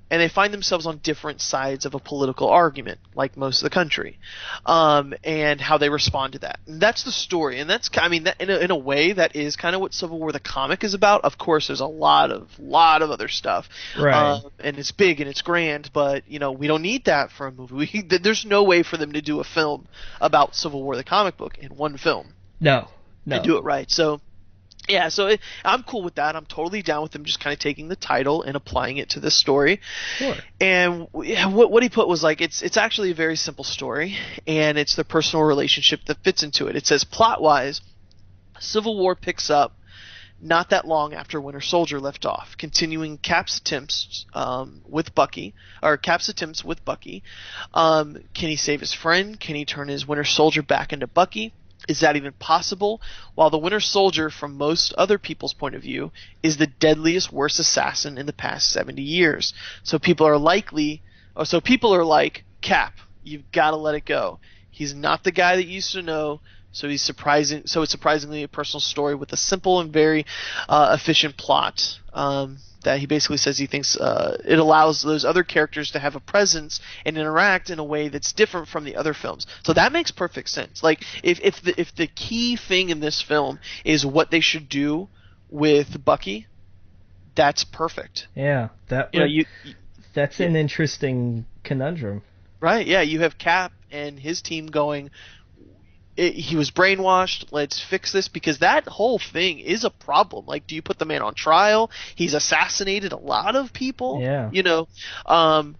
And they find themselves on different sides of a political argument, like most of the country, and how they respond to that. And that's the story, and that's, in a way, that is kind of what Civil War the comic is about. Of course, there's a lot of other stuff, right? And it's big and it's grand, but we don't need that for a movie. There's no way for them to do a film about Civil War the comic book in one film. No. And do it right. So. Yeah, so I'm cool with that. I'm totally down with them just kind of taking the title and applying it to this story. Sure. And what he put was like, it's actually a very simple story, and it's the personal relationship that fits into it. It says, plot-wise, Civil War picks up not that long after Winter Soldier left off, continuing Cap's attempts with Bucky. Can he save his friend? Can he turn his Winter Soldier back into Bucky? Is that even possible? While the Winter Soldier, from most other people's point of view, is the deadliest, worst assassin in the past 70 years. So people are like, Cap, you've got to let it go. He's not the guy that you used to know. So it's surprisingly a personal story with a simple and very efficient plot. That he basically says he thinks it allows those other characters to have a presence and interact in a way that's different from the other films. So that makes perfect sense. Like if the key thing in this film is what they should do with Bucky, that's perfect. Yeah, that's an interesting conundrum. Right? Yeah, you have Cap and his team going, he was brainwashed, let's fix this, because that whole thing is a problem. Like, do you put the man on trial? He's assassinated a lot of people. Yeah. And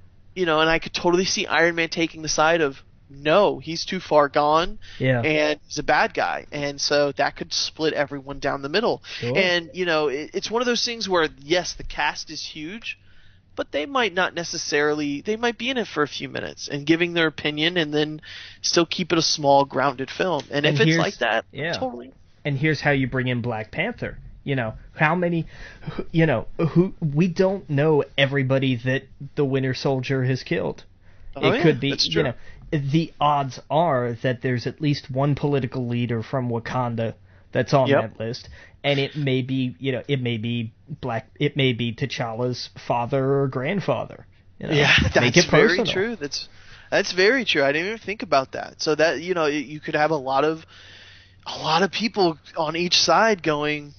I could totally see Iron Man taking the side of, no, he's too far gone, and he's a bad guy, and so that could split everyone down the middle. Sure. And it's one of those things where, yes, the cast is huge, but they might not necessarily. They might be in it for a few minutes and giving their opinion, and then still keep it a small, grounded film. And if it's like that, totally. And here's how you bring in Black Panther. How many? Who we don't know everybody that the Winter Soldier has killed. It could be. That's true. The odds are that there's at least one political leader from Wakanda that's on that list, and it may be, it may be T'Challa's father or grandfather. Yeah, that's very true. That's very true. I didn't even think about that. So that you could have a lot of people on each side going.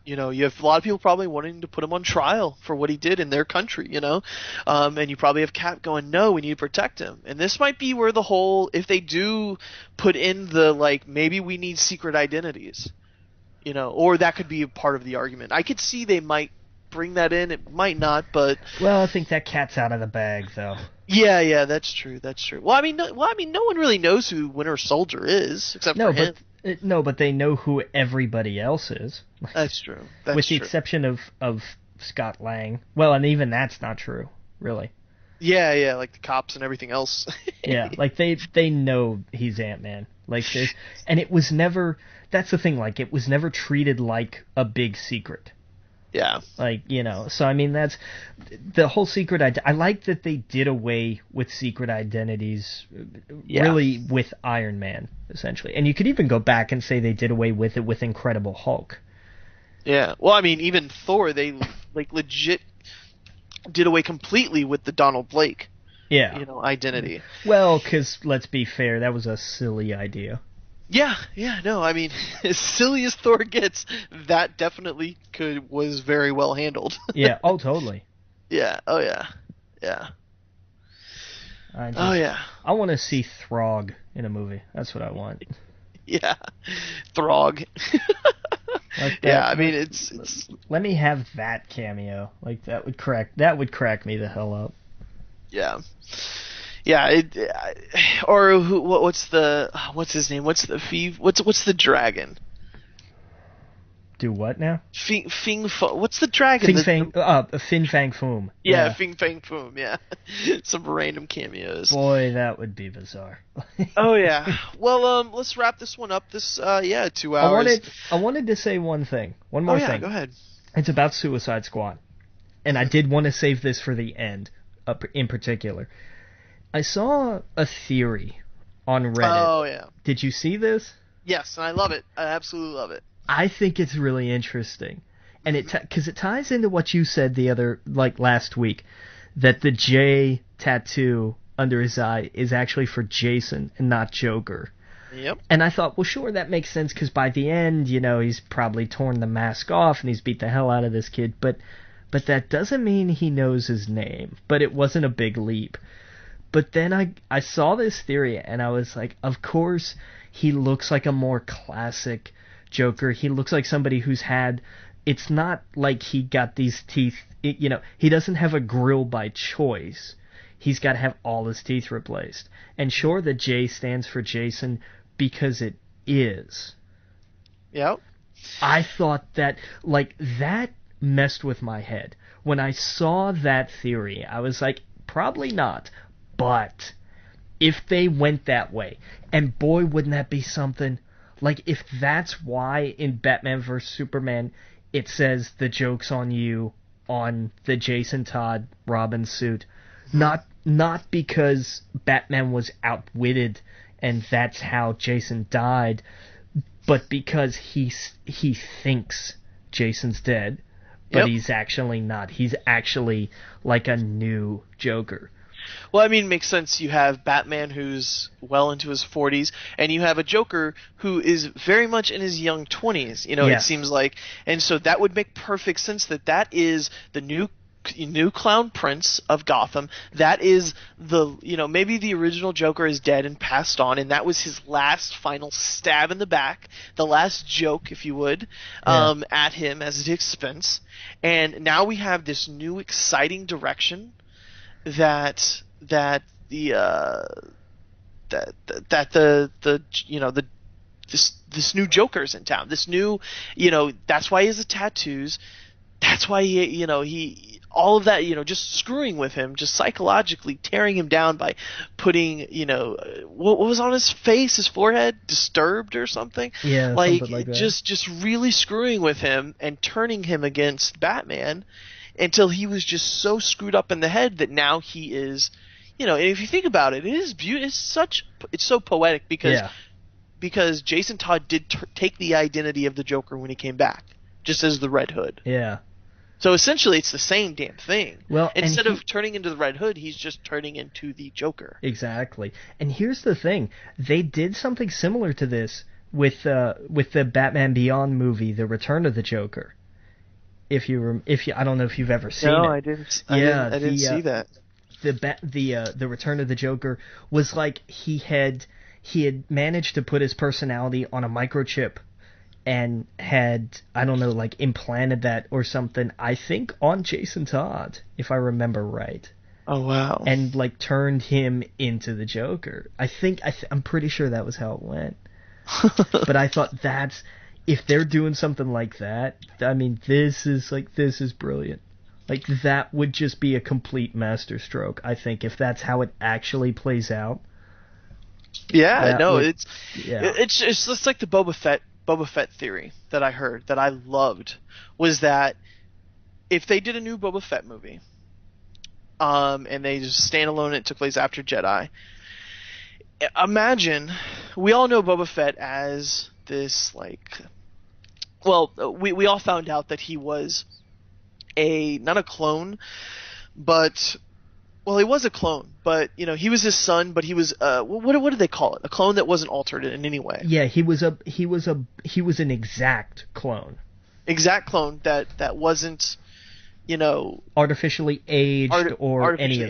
You have a lot of people probably wanting to put him on trial for what he did in their country, and you probably have Cap going, no, we need to protect him. And this might be where the whole, if they do put in the, maybe we need secret identities, or that could be a part of the argument. I could see they might bring that in. It might not, but. Well, I think that cat's out of the bag, though. Yeah, that's true. Well, I mean, no one really knows who Winter Soldier is, except for him. But they know who everybody else is. That's true. With the exception of Scott Lang. Well, and even that's not true, really. Yeah, like the cops and everything else. Yeah, like they know he's Ant-Man. And it was never. That's the thing. It was never treated like a big secret. Yeah. So I mean, that's the whole secret. I like that they did away with secret identities, really, with Iron Man, essentially. And you could even go back and say they did away with it with Incredible Hulk. Yeah. Well, I mean, even Thor, they legit did away completely with the Donald Blake. Yeah. Identity. Well, because let's be fair, that was a silly idea. Yeah, no, I mean, as silly as Thor gets, that definitely was very well handled. Yeah, oh, totally. Yeah, oh yeah. I want to see Throg in a movie. That's what I want. Yeah, Throg. Yeah, I mean, it's. Let me have that cameo. That would crack me the hell up. Yeah. Yeah, what's his name? What's the dragon? Do what now? What's the dragon? Fin Fang Foom. Yeah, Fin Fang Foom, yeah. Some random cameos. Boy, that would be bizarre. Oh, yeah. Well, let's wrap this one up. 2 hours. I wanted to say one thing. One more thing. Go ahead. It's about Suicide Squad. And I did want to save this for the end, in particular. I saw a theory on Reddit. Oh, yeah. Did you see this? Yes, and I love it. I absolutely love it. I think it's really interesting. And because it ties into what you said last week, that the J tattoo under his eye is actually for Jason and not Joker. Yep. And I thought, well, sure, that makes sense, because by the end, he's probably torn the mask off and he's beat the hell out of this kid. But that doesn't mean he knows his name. But it wasn't a big leap. But then I saw this theory, and I was like, of course, he looks like a more classic Joker. He looks like somebody who's had... It's not like he got these teeth... he doesn't have a grill by choice. He's got to have all his teeth replaced. And sure, the J stands for Jason because it is. Yep. I thought that messed with my head. When I saw that theory, I was like, probably not. But if they went that way, and boy, wouldn't that be something? Like, if that's why in Batman vs. Superman it says the joke's on you on the Jason Todd Robin suit, not because Batman was outwitted and that's how Jason died, but because he thinks Jason's dead, but he's actually not. He's actually like a new Joker. Well, I mean, it makes sense. You have Batman who's well into his 40s, and you have a Joker who is very much in his young 20s, it seems like. And so that would make perfect sense that is the new Clown Prince of Gotham. That is maybe the original Joker is dead and passed on, and that was his last final stab in the back, the last joke, if you would, at him as an expense. And now we have this new exciting direction that this new Joker's in town. This new, that's why he has the tattoos. That's why he all of that, just screwing with him, just psychologically tearing him down by putting, what was on his face, his forehead, disturbed or something. Yeah, something like that. Just really screwing with him and turning him against Batman. Until he was just so screwed up in the head that now he is, and if you think about it, it is it's so poetic because Jason Todd did take the identity of the Joker when he came back, just as the Red Hood. Yeah. So essentially, it's the same damn thing. Well, instead of turning into the Red Hood, he's just turning into the Joker. Exactly. And here's the thing: they did something similar to this with the Batman Beyond movie, The Return of the Joker. If you, I don't know if you've ever seen it. No, I didn't. I didn't see that. The Return of the Joker was like he had managed to put his personality on a microchip, and had, I don't know, implanted that or something. I think on Jason Todd, if I remember right. Oh wow! And turned him into the Joker. I'm pretty sure that was how it went. But I thought if they're doing something like that, I mean, this is brilliant. That would just be a complete masterstroke, I think, if that's how it actually plays out. Yeah, no, it's just like the Boba Fett theory that I heard that I loved, was that if they did a new Boba Fett movie, and they just stand alone, it took place after Jedi. Imagine, we all know Boba Fett as this we all found out that he was not a clone, but he was a clone, but he was his son, but he was what did they call it? A clone that wasn't altered in any way. Yeah, he was an exact clone. Exact clone that wasn't artificially aged or any of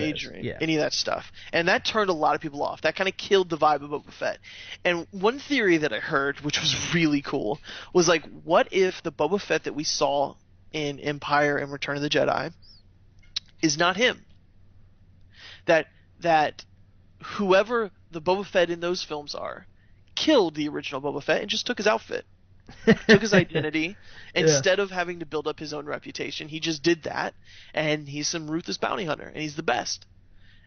any of that stuff. And that turned a lot of people off. That kind of killed the vibe of Boba Fett. And one theory that I heard, which was really cool, was what if the Boba Fett that we saw in Empire and Return of the Jedi is not him? That whoever the Boba Fett in those films are killed the original Boba Fett and just took his outfit. took his identity. Yeah. Instead of having to build up his own reputation, he just did that, and he's some ruthless bounty hunter, and he's the best.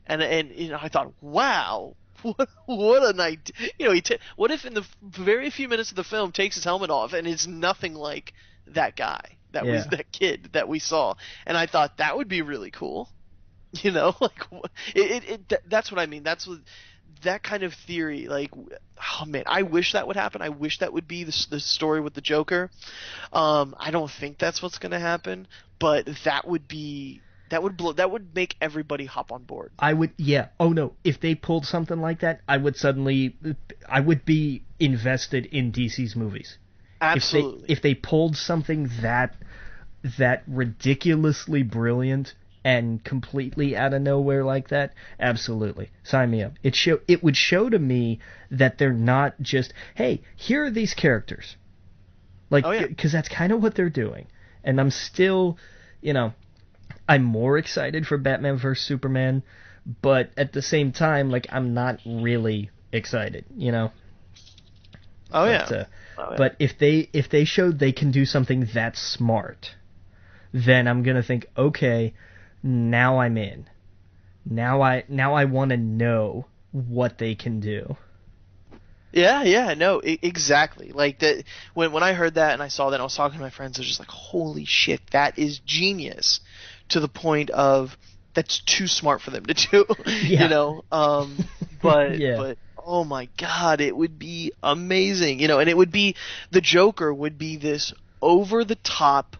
And I thought, wow, what a night. What if in the very few minutes of the film takes his helmet off and it's nothing like that guy that was that kid that we saw? And I thought that would be really cool. That's what I mean. That's what that kind of theory. Like, oh man, I wish that would happen. I wish that would be the story with the Joker. I don't think that's what's going to happen, but that would be. That would make everybody hop on board. I would, yeah. Oh no, if they pulled something like that, I would be invested in DC's movies. Absolutely. If they pulled something that ridiculously brilliant and completely out of nowhere like that, absolutely. Sign me up. It would show to me that they're not just, hey, here are these characters. Like, because that's kind of what they're doing. And I'm still, I'm more excited for Batman vs Superman, but at the same time, like, I'm not really excited, But if they showed they can do something that smart, then I'm gonna think, okay, now I'm in. Now I want to know what they can do. Yeah, no, exactly. Like that when I heard that and I saw that, and I was talking to my friends, I was just like, holy shit, that is genius. To the point of that's too smart for them to do, but oh my god, it would be amazing, and it would be the Joker would be this over the top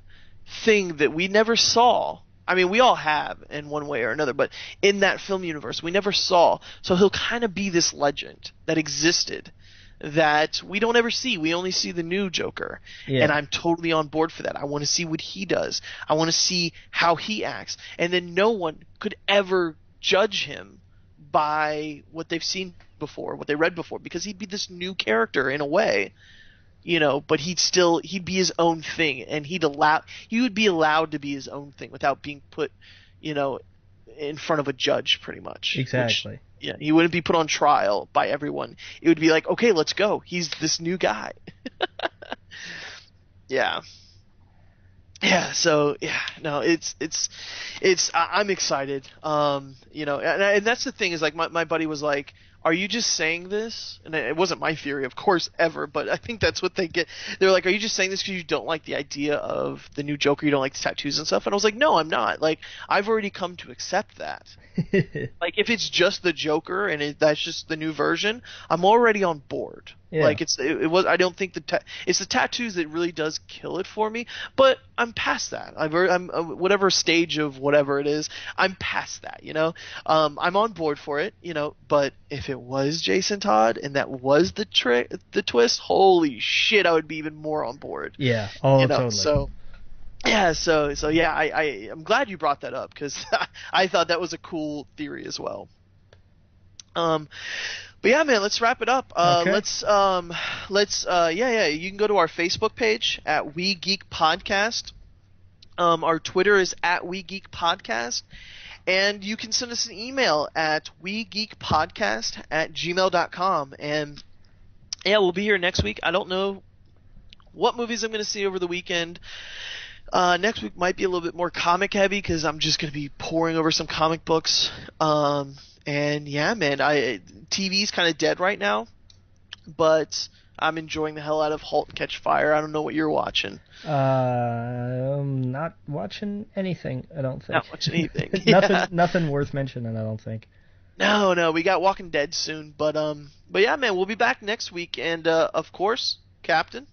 thing that we never saw. I mean, we all have in one way or another, but in that film universe, we never saw. So he'll kind of be this legend that existed that we don't ever see. We only see the new Joker. Yeah. And I'm totally on board for that. I want to see what he does. I want to see how he acts. And then no one could ever judge him by what they've seen before, what they read before, because he'd be this new character in a way, but he'd be his own thing, and he would be allowed to be his own thing without being put, in front of a judge pretty much. Exactly. He wouldn't be put on trial by everyone. It would be like, okay, let's go. He's this new guy. Yeah. So no, I'm excited. And that's the thing is, like, my buddy was like, are you just saying this? And it wasn't my theory, of course, ever, but I think that's what they get. They're like, are you just saying this because you don't like the idea of the new Joker? You don't like the tattoos and stuff? And I was like, no, I'm not. Like, I've already come to accept that. Like, if it's just the Joker and that's just the new version, I'm already on board. Yeah. Like, I don't think it's the tattoos that really does kill it for me, but I'm past that. I'm whatever stage of whatever it is, I'm past that, I'm on board for it, but if it was Jason Todd and that was the twist, holy shit, I would be even more on board. Yeah. Oh, totally. So I'm glad you brought that up, because I thought that was a cool theory as well. But yeah, man, let's wrap it up. Okay. Let's you can go to our Facebook page at We Geek Podcast. Our Twitter is at We Geek Podcast. And you can send us an email at wegeekpodcast@gmail.com. And yeah, we'll be here next week. I don't know what movies I'm going to see over the weekend. Next week might be a little bit more comic heavy, because I'm just going to be pouring over some comic books. And yeah, man, TV's kind of dead right now, but I'm enjoying the hell out of *Halt and Catch Fire*. I don't know what you're watching. Not watching anything, I don't think. Not watching anything. Nothing worth mentioning, I don't think. No, we got *Walking Dead* soon, but yeah, man, we'll be back next week, and of course, Captain.